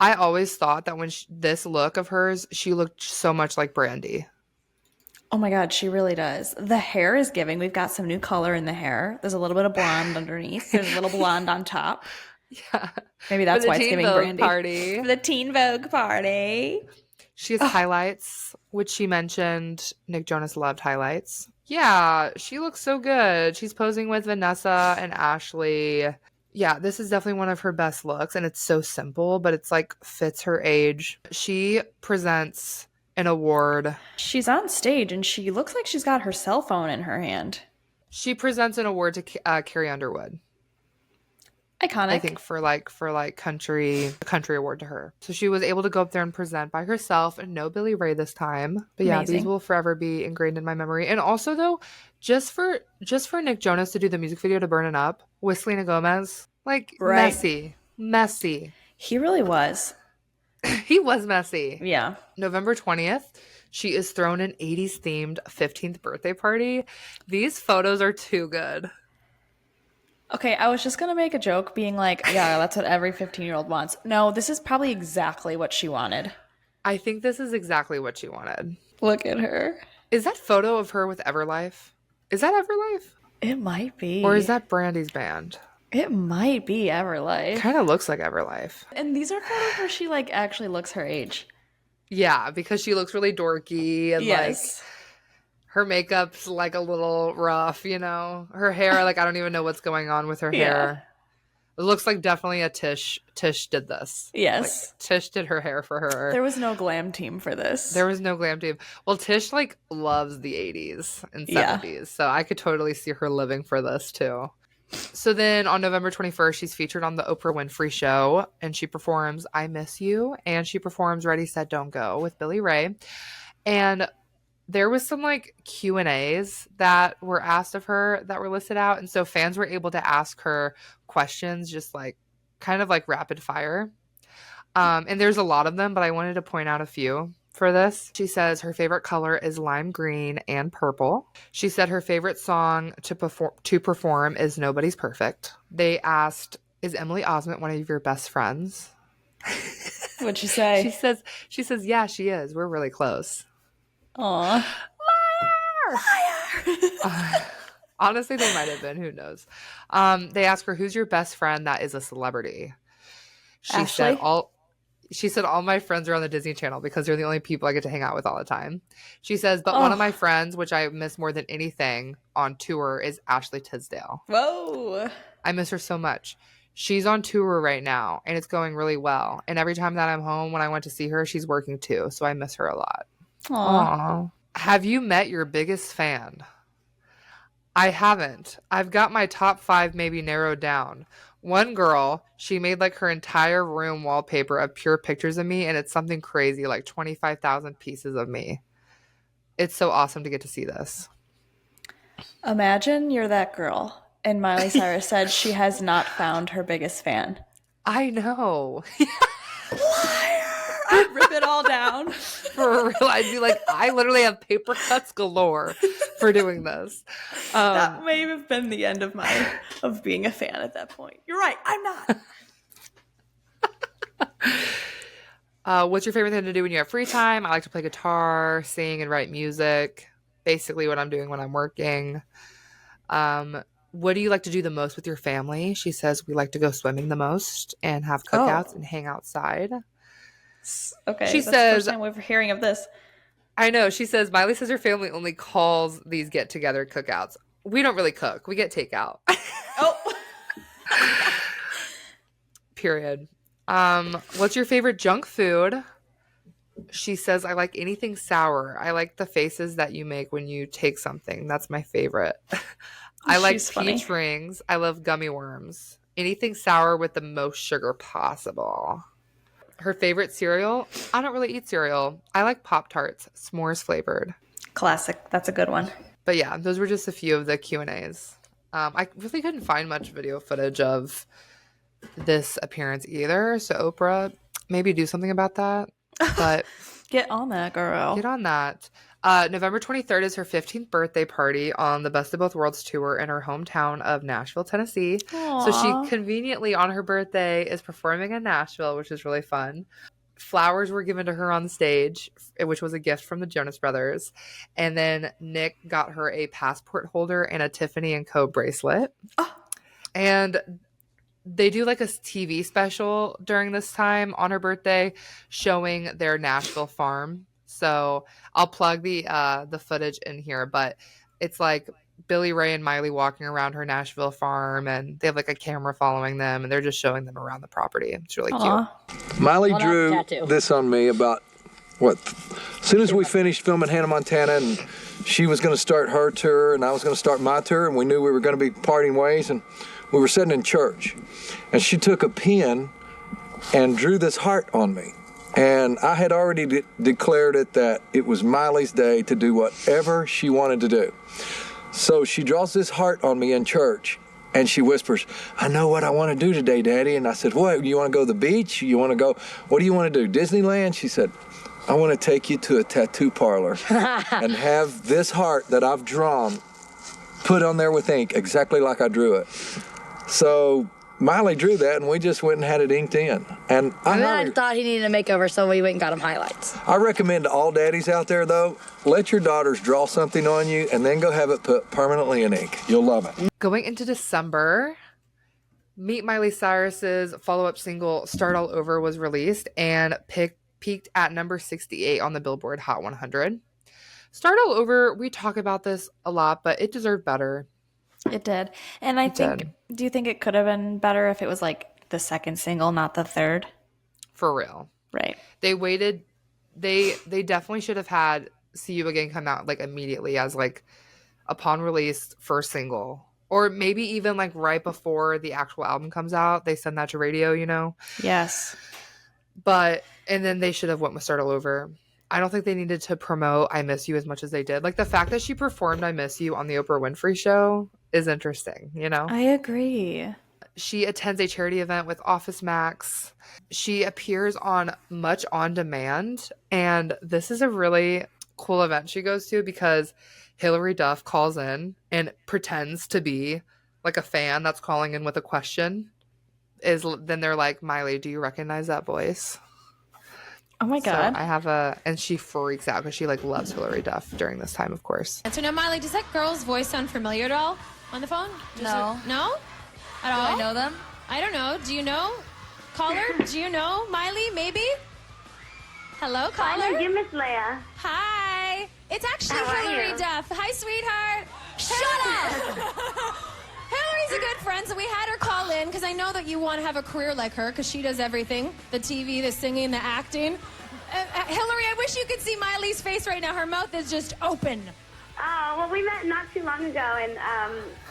I always thought that when this look of hers, she looked so much like Brandy. Oh my God, she really does. The hair is giving. We've got some new color in the hair. There's a little bit of blonde underneath. There's a little blonde on top. Yeah. Maybe that's why it's giving Brandy. Party. For the Teen Vogue party. She has highlights, which she mentioned. Nick Jonas loved highlights. Yeah, she looks so good. She's posing with Vanessa and Ashley. Yeah, this is definitely one of her best looks, and it's so simple, but it's like fits her age. She presents an award. She's on stage and she looks like she's got her cell phone in her hand. She presents an award to Carrie Underwood. Iconic. I think for country award to her. So she was able to go up there and present by herself, and no Billy Ray this time. But yeah, Amazing. these will forever be ingrained in my memory. And also though, just for Nick Jonas to do the music video to Burn It Up with Selena Gomez, like messy. He really was. He was messy. Yeah. November 20th, she is thrown an 80s themed 15th birthday party. These photos are too good. Okay, I was just going to make a joke being like, yeah, that's what every 15-year-old wants. No, this is probably exactly what she wanted. I think this is exactly what she wanted. Look at her. Is that photo of her with Everlife? Is that Everlife? It might be. Or is that Brandy's band? It might be Everlife. Kind of looks like Everlife. And these are photos where she like actually looks her age. Yeah, because she looks really dorky and like her makeup's like a little rough, you know. Her hair, like I don't even know what's going on with her hair. It looks like definitely a Tish did this. Yes. Like, Tish did her hair for her. There was no glam team for this. There was no glam team. Well, Tish like loves the 80s and 70s. So I could totally see her living for this too. So then on November 21st, she's featured on the Oprah Winfrey Show, and she performs I Miss You, and she performs Ready, Set, Don't Go with Billy Ray. And there was some like Q&As that were asked of her that were listed out. And so fans were able to ask her questions, just like kind of like rapid fire. And there's a lot of them, but I wanted to point out a few for this. She says her favorite color is lime green and purple. She said her favorite song to perform is Nobody's Perfect. They asked, is Emily Osment one of your best friends? What'd she say? She says, yeah, she is. We're really close. Aw. Liar! Honestly, they might have been. Who knows? They asked her, who's your best friend that is a celebrity? She said all my friends are on the Disney Channel because they're the only people I get to hang out with all the time. She says, but one of my friends, which I miss more than anything on tour, is Ashley Tisdale. Whoa. I miss her so much. She's on tour right now, and it's going really well. And every time that I'm home, when I went to see her, she's working too. So I miss her a lot. Aww. Have you met your biggest fan? I haven't. I've got my top 5 maybe narrowed down. One girl, she made like her entire room wallpaper of pure pictures of me, and it's something crazy, like 25,000 pieces of me. It's so awesome to get to see this. Imagine you're that girl, and Miley Cyrus said she has not found her biggest fan. I know. Liar! I'd rip it all down. For real, I'd be like, I literally have paper cuts galore for doing this. That may have been the end of being a fan at that point. You're right, I'm not. What's your favorite thing to do when you have free time? I like to play guitar, sing, and write music. Basically what I'm doing when I'm working. What do you like to do the most with your family? She says we like to go swimming the most and have cookouts and hang outside. Okay, she that's says, the first time we're hearing of this. I know. She says, Miley says her family only calls these get-together cookouts. We don't really cook. We get takeout. Oh. Period. What's your favorite junk food? She says, I like anything sour. I like the faces that you make when you take something. That's my favorite. I like peach rings. I love gummy worms. Anything sour with the most sugar possible. Her favorite cereal? I don't really eat cereal. I like Pop-Tarts, s'mores flavored. Classic. That's a good one. But yeah, those were just a few of the Q&As. I really couldn't find much video footage of this appearance either. So Oprah, maybe do something about that. But get on that, girl. Get on that. November 23rd is her 15th birthday party on the Best of Both Worlds tour in her hometown of Nashville, Tennessee. Aww. So she conveniently on her birthday is performing in Nashville, which is really fun. Flowers were given to her on stage, which was a gift from the Jonas Brothers. And then Nick got her a passport holder and a Tiffany & Co. bracelet. Oh. And they do like a TV special during this time on her birthday showing their Nashville farm. So I'll plug the footage in here, but it's like Billy Ray and Miley walking around her Nashville farm, and they have like a camera following them, and they're just showing them around the property. It's really cute. Miley drew this on me about, as soon as we finished filming Hannah Montana, and she was going to start her tour and I was going to start my tour, and we knew we were going to be parting ways, and we were sitting in church, and she took a pen and drew this heart on me. And I had already declared it that it was Miley's day to do whatever she wanted to do. So she draws this heart on me in church, and she whispers, I know what I want to do today, Daddy. And I said, what? You want to go to the beach? You want to go, what do you want to do, Disneyland? She said, I want to take you to a tattoo parlor and have this heart that I've drawn put on there with ink exactly like I drew it. So Miley drew that, and we just went and had it inked in. And I thought he needed a makeover, so we went and got him highlights. I recommend to all daddies out there, though, let your daughters draw something on you and then go have it put permanently in ink. You'll love it. Going into December, Meet Miley Cyrus's follow-up single, Start All Over, was released and peaked at number 68 on the Billboard Hot 100. Start All Over, we talk about this a lot, but it deserved better. It did. And I think, do you think it could have been better if it was like the second single, not the third? For real. Right. They waited. They definitely should have had See You Again come out like immediately as like upon release first single. Or maybe even like right before the actual album comes out. They send that to radio, you know? Yes. And then they should have went with Start All Over. I don't think they needed to promote I Miss You as much as they did. Like the fact that she performed I Miss You on the Oprah Winfrey Show is interesting, you know? I agree. She attends a charity event with Office Max. She appears on Much On Demand. And this is a really cool event she goes to because Hilary Duff calls in and pretends to be like a fan that's calling in with a question. Then they're like, Miley, do you recognize that voice? Oh my God. So and she freaks out because she like loves Hilary Duff during this time, of course. And so now, Miley, does that girl's voice sound familiar at all on the phone? No. No? At all? Do I know them? I don't know. Do you know? Caller, do you know Miley, maybe? Hello, caller? Hi, you Miss Leia. Hi. It's actually How are Hilary you? Duff. Hi, sweetheart. Shut up. Hillary's a good friend, so we had her call in because I know that you want to have a career like her because she does everything. The TV, the singing, the acting. Hillary, I wish you could see Miley's face right now. Her mouth is just open. Oh, well, we met not too long ago, and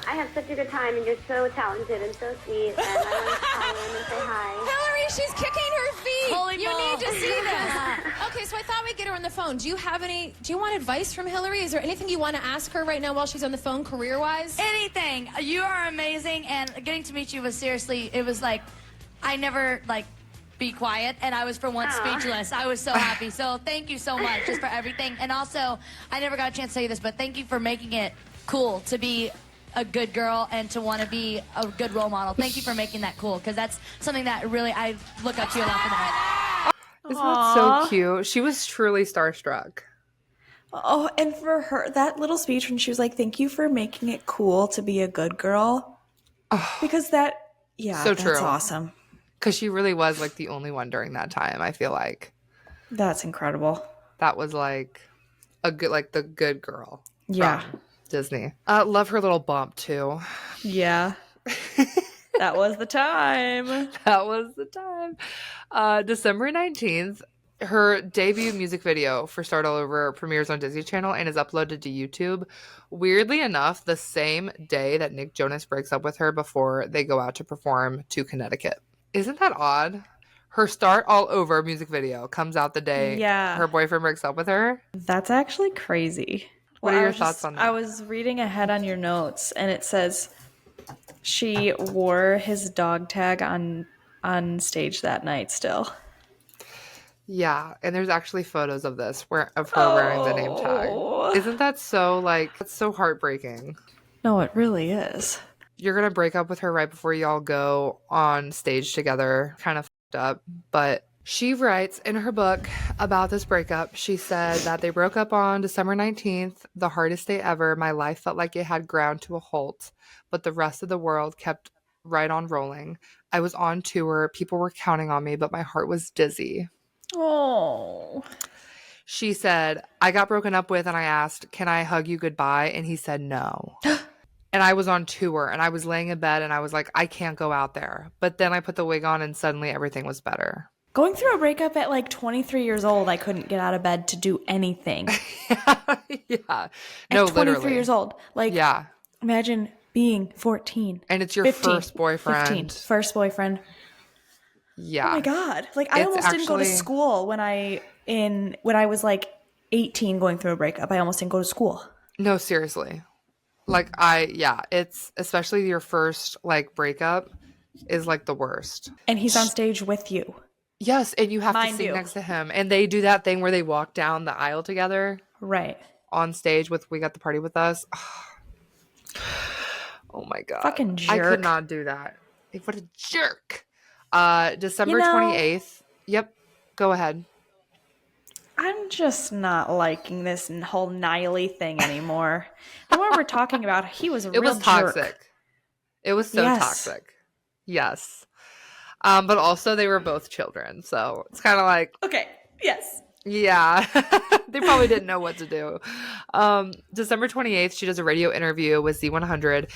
I had such a good time, and you're so talented and so sweet, and I wanted to call in and say hi. Hillary, she's kicking her feet. Holy you balls. need to see this. Okay, so I thought we'd get her on the phone. Do you want advice from Hillary? Is there anything you want to ask her right now while she's on the phone career-wise? Anything. You are amazing, and getting to meet you was seriously, it was like, I never, like, be quiet, and I was for once speechless. I was so happy. So thank you so much just for everything. And also, I never got a chance to tell you this, but thank you for making it cool to be a good girl and to want to be a good role model. Thank you for making that cool, because that's something that really I look up to you a lot for that. Isn't that so cute? She was truly starstruck. Oh, and for her, that little speech when she was like, thank you for making it cool to be a good girl. Because so true. That's awesome. Because she really was like the only one during that time, I feel like. That's incredible. That was like the good girl. Yeah. From Disney. Love her little bump too. Yeah. That was the time. That was the time. December 19th, her debut music video for Start All Over premieres on Disney Channel and is uploaded to YouTube. Weirdly enough, the same day that Nick Jonas breaks up with her before they go out to perform to Connecticut. Isn't that odd? Her Start All Over music video comes out the day her boyfriend breaks up with her. That's actually crazy. What are your thoughts on that? I was reading ahead on your notes, and it says she wore his dog tag on stage that night still. Yeah, and there's actually photos of this of her wearing the name tag. Isn't that so that's so heartbreaking? No, it really is. You're going to break up with her right before y'all go on stage together. Kind of fucked up. But she writes in her book about this breakup. She said that they broke up on December 19th, the hardest day ever. My life felt like it had ground to a halt, but the rest of the world kept right on rolling. I was on tour. People were counting on me, but my heart was dizzy. Oh. She said, I got broken up with and I asked, can I hug you goodbye? And he said no. And I was on tour and I was laying in bed and I was like, I can't go out there. But then I put the wig on and suddenly everything was better. Going through a breakup at like 23 years old, I couldn't get out of bed to do anything. Yeah. No, at 23 literally. years old. Like, yeah. Imagine being 14. And it's your 15, first boyfriend. 15, first boyfriend. Yeah. Oh my God. Like, I almost didn't go to school when I was like 18 going through a breakup. I almost didn't go to school. No, seriously. Like, it's especially your first like breakup is like the worst. And he's on stage with you. Yes, and you have Mind to sing you. next to him. And they do that thing where they walk down the aisle together. Right. On stage with We Got the Party With Us. Oh my God. Fucking jerk. I could not do that. What a jerk. December 28th. Yep. Go ahead. I'm just not liking this whole Miley thing anymore. The more we're talking about, he was a real jerk. It was toxic. It was so toxic. Yes. But also they were both children. So it's kind of like. Okay. Yes. Yeah. They probably didn't know what to do. December 28th, she does a radio interview with Z100.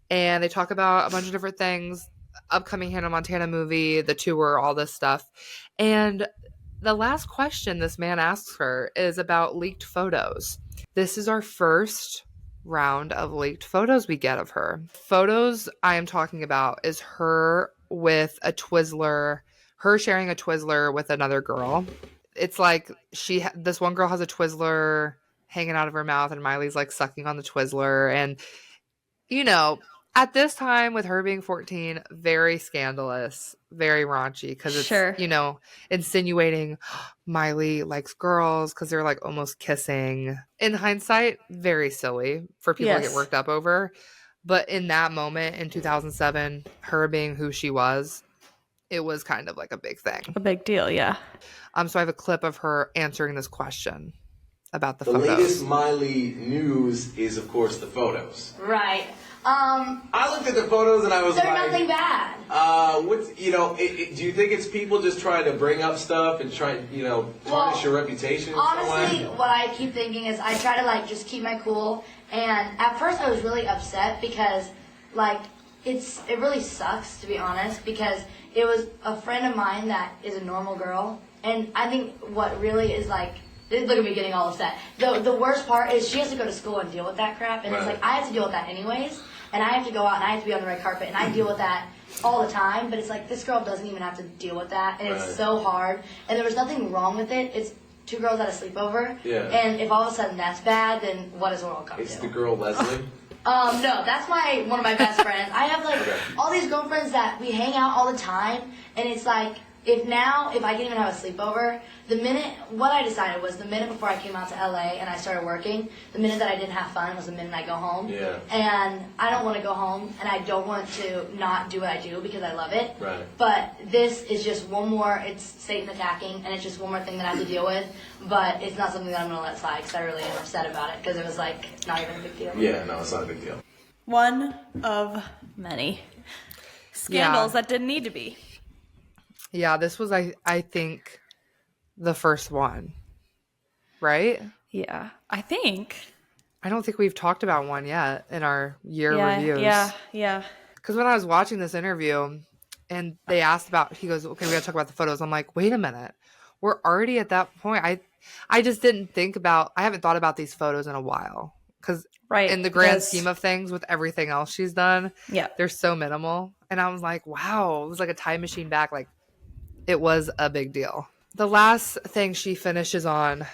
And they talk about a bunch of different things. Upcoming Hannah Montana movie, the tour, all this stuff. And the last question this man asks her is about leaked photos. This is our first round of leaked photos we get of her. Photos I am talking about is her with a Twizzler, her sharing a Twizzler with another girl. It's like this one girl has a Twizzler hanging out of her mouth and Miley's like sucking on the Twizzler. And, you know, at this time with her being 14, very scandalous, very raunchy because it's, you know, insinuating Miley likes girls because they're like almost kissing. In hindsight, very silly for people to get worked up over. But in that moment in 2007, her being who she was, it was kind of like a big thing. A big deal, yeah. So I have a clip of her answering this question about the The photos. latest Miley news is, of course, the photos. Right. I looked at the photos and I was they're like, nothing bad. What's, you know, do you think it's people just trying to bring up stuff and try, you know, tarnish your reputation? Honestly, what I keep thinking is I try to like just keep my cool. And at first I was really upset because like it really sucks to be honest because it was a friend of mine that is a normal girl. And I think what really is like, look at me getting all upset. The worst part is she has to go to school and deal with that crap. And it's like, I have to deal with that anyways. And I have to go out and I have to be on the red carpet. And I deal with that all the time. But it's like, this girl doesn't even have to deal with that. And it's so hard. And there was nothing wrong with it. It's two girls at a sleepover. Yeah. And if all of a sudden that's bad, then what does the world come to? It's the girl Leslie? No, that's one of my best friends. I have like all these girlfriends that we hang out all the time. And it's like, if I can even have a sleepover, what I decided was the minute before I came out to LA and I started working, the minute that I didn't have fun was the minute I go home. Yeah. And I don't want to go home and I don't want to not do what I do because I love it. Right. But this is just it's Satan attacking and it's just one more thing that I have to deal with. But it's not something that I'm going to let slide because I really am upset about it because it was like not even a big deal. Yeah, no, it's not a big deal. One of many scandals that didn't need to be. Yeah, this was, I think, the first one, right? Yeah, I think. I don't think we've talked about one yet in our year reviews. Yeah. Because when I was watching this interview and they asked he goes, okay, we got to talk about the photos. I'm like, wait a minute. We're already at that point. I just didn't I haven't thought about these photos in a while. Because in the grand scheme of things with everything else she's done, they're so minimal. And I was like, wow, it was like a time machine back. Like, it was a big deal. The last thing she finishes on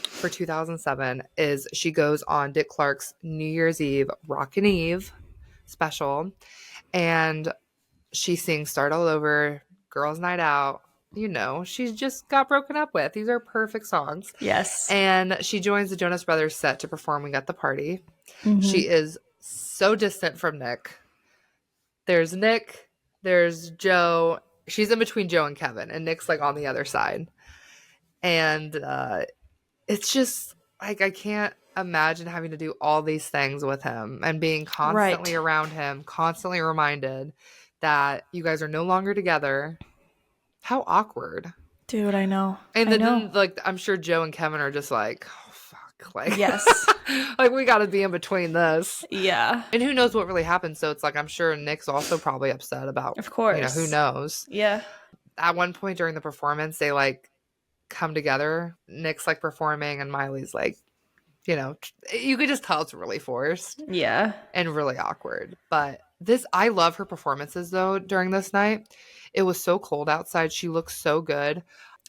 for 2007 is she goes on Dick Clark's New Year's Eve Rockin' Eve special. And she sings Start All Over, Girls Night Out. You know, she's just got broken up with. These are perfect songs. Yes. And she joins the Jonas Brothers set to perform We Got the Party. Mm-hmm. She is so distant from Nick. There's Nick. There's Joe. She's in between Joe and Kevin, and Nick's like on the other side. And it's just like I can't imagine having to do all these things with him and being constantly around him, constantly reminded that you guys are no longer together. How awkward. Dude, I know. And then like I'm sure Joe and Kevin are just like, oh, fuck. Like, yes. Like we got to be in between this. Yeah. And who knows what really happened. So it's like I'm sure Nick's also probably upset about. Of course. You know, who knows? Yeah. at one point during the performance, they like come together. Nick's like performing and Miley's like, you know, you could just tell it's really forced. Yeah. And really awkward. But I love her performances though during this night. It was so cold outside. She looks so good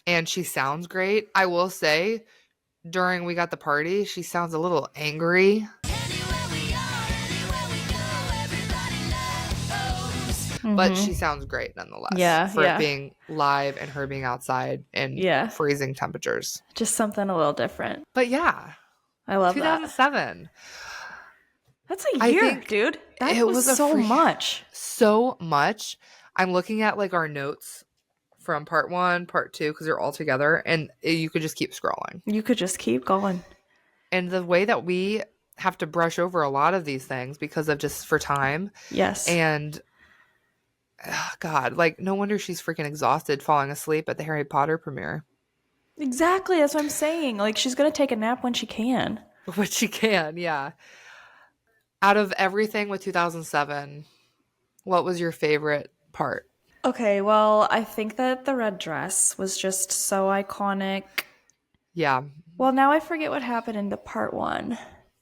and she sounds great. I will say during We Got the Party, she sounds a little angry. But she sounds great nonetheless. Yeah, for yeah. it being live and her being outside in freezing temperatures. Just something a little different. But yeah. I love 2007. That's a year, dude. That was so much. So much. I'm looking at like our notes from part 1, part 2, because they're all together, and you could just keep scrolling. You could just keep going. And the way that we have to brush over a lot of these things because of just for time. Yes. And God, like no wonder she's freaking exhausted falling asleep at the Harry Potter premiere. Exactly. That's what I'm saying. Like she's going to take a nap when she can. When she can, yeah. Out of everything with 2007, what was your favorite part? Okay, well, I think that the red dress was just so iconic. Yeah. Well, now I forget what happened in the part 1.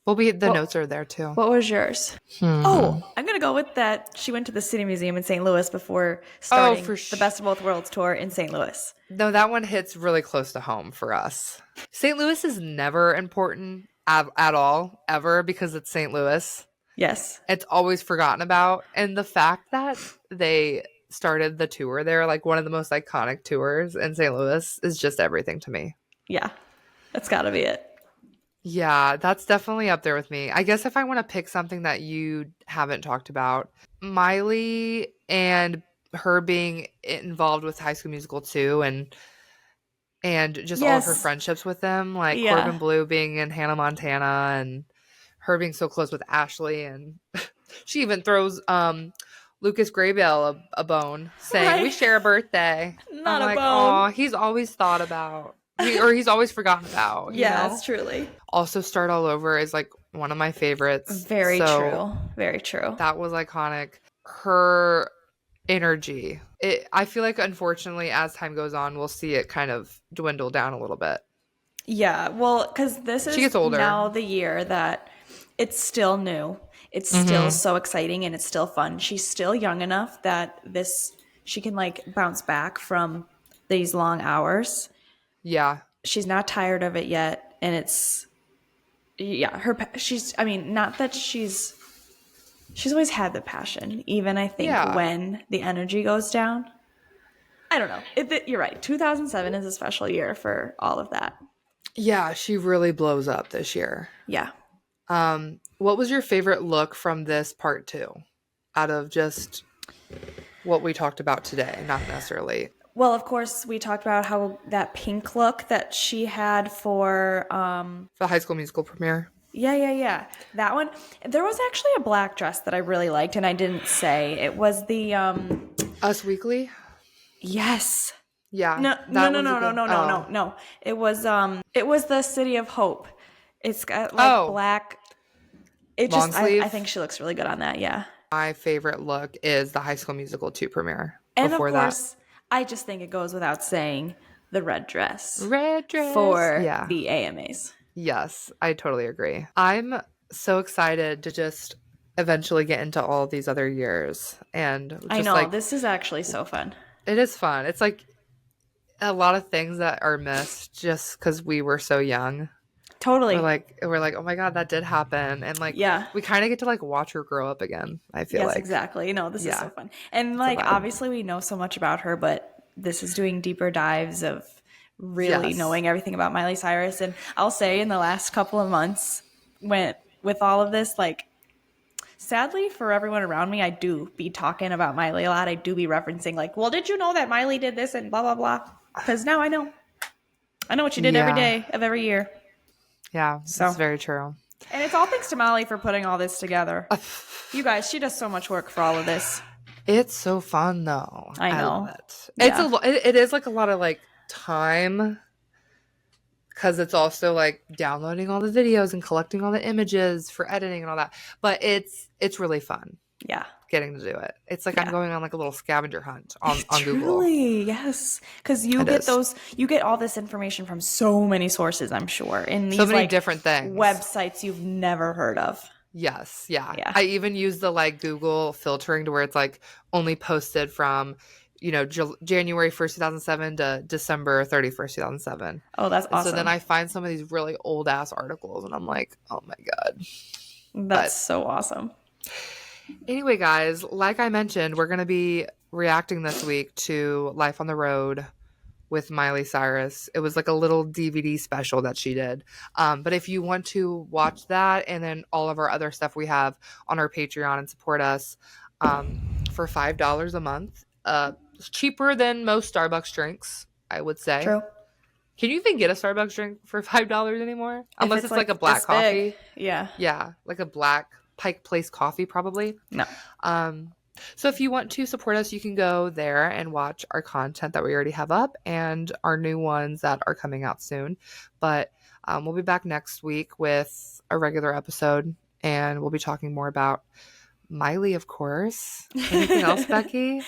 Well, the notes are there too. What was yours? Oh, I'm going to go with that. She went to the City Museum in St. Louis before starting the Best of Both Worlds tour in St. Louis. No, that one hits really close to home for us. St. Louis is never important at all, ever, because it's St. Louis. Yes. It's always forgotten about. And the fact that they started the tour there, like one of the most iconic tours in St. Louis, is just everything to me. Yeah, that's got to be it. Yeah, that's definitely up there with me. I guess if I want to pick something that you haven't talked about, Miley and her being involved with High School Musical 2 and just all of her friendships with them, like Corbin Bleu being in Hannah Montana and her being so close with Ashley, and she even throws Lucas Grabeel a bone saying, we share a birthday. Not I'm a like, bone. oh, he's always thought about. He's always forgotten about. Yes, truly. Also, Start All Over is like one of my favorites. Very true. Very true. That was iconic. Her energy. I feel like, unfortunately, as time goes on, we'll see it kind of dwindle down a little bit. Yeah, well, because this is now the year that it's still new. It's still so exciting and it's still fun. She's still young enough that she can like bounce back from these long hours. Yeah. She's not tired of it yet. And it's, not that she's always had the passion, even I think when the energy goes down. I don't know. You're right. 2007 is a special year for all of that. Yeah, she really blows up this year. Yeah. What was your favorite look from this part 2 out of just what we talked about today? Not necessarily. Well, of course, we talked about how that pink look that she had for the High School Musical premiere. Yeah. That one. There was actually a black dress that I really liked, and I didn't say. It was the Us Weekly? Yes. Yeah. No. It was the City of Hope. It's got like black. Long sleeve? I think she looks really good on that. Yeah. My favorite look is the High School Musical 2 premiere. And of course, I just think it goes without saying the red dress. Red dress. For the AMAs. Yes, I totally agree. I'm so excited to just eventually get into all these other years. And just I know, this is actually so fun. It is fun. It's like a lot of things that are missed just because we were so young. Totally. We're like, oh my God, that did happen. And like, we kind of get to like watch her grow up again, I feel like. Yes, exactly. No, this is so fun. And like, obviously we know so much about her, but this is doing deeper dives of really knowing everything about Miley Cyrus. And I'll say in the last couple of months with all of this, like, sadly for everyone around me, I do be talking about Miley a lot. I do be referencing like, well, did you know that Miley did this and blah, blah, blah. Because now I know what she did every day of every year. Yeah, that's very true. And it's all thanks to Molly for putting all this together. You guys, she does so much work for all of this. It's so fun, though. I know. love it. Yeah. It is like a lot of like time, because it's also like downloading all the videos and collecting all the images for editing and all that. But it's really fun. Yeah. getting to do it. It's like I'm going on like a little scavenger hunt on Google. Truly, yes. Because you get all this information from so many sources, I'm sure. In these So many different things. Websites you've never heard of. Yes, yeah. I even use the like Google filtering to where it's like only posted from, January 1st, 2007 to December 31st, 2007. Oh, that's awesome. So then I find some of these really old ass articles and I'm like, oh my God. That's so awesome. Anyway, guys, like I mentioned, we're going to be reacting this week to Life on the Road with Miley Cyrus. It was like a little DVD special that she did. But if you want to watch that and then all of our other stuff we have on our Patreon and support us for $5 a month, it's cheaper than most Starbucks drinks, I would say. True. Can you even get a Starbucks drink for $5 anymore? Unless it's like a black this coffee. big. Yeah. Yeah, like a black Pike Place coffee probably. No. So if you want to support us, you can go there and watch our content that we already have up and our new ones that are coming out soon. But we'll be back next week with a regular episode, and we'll be talking more about Miley, of course. Anything else, Becky?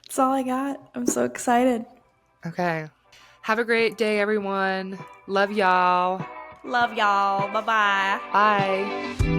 That's all I got. I'm so excited. Okay. Have a great day, everyone. Love y'all. Love y'all. Bye-bye. Bye.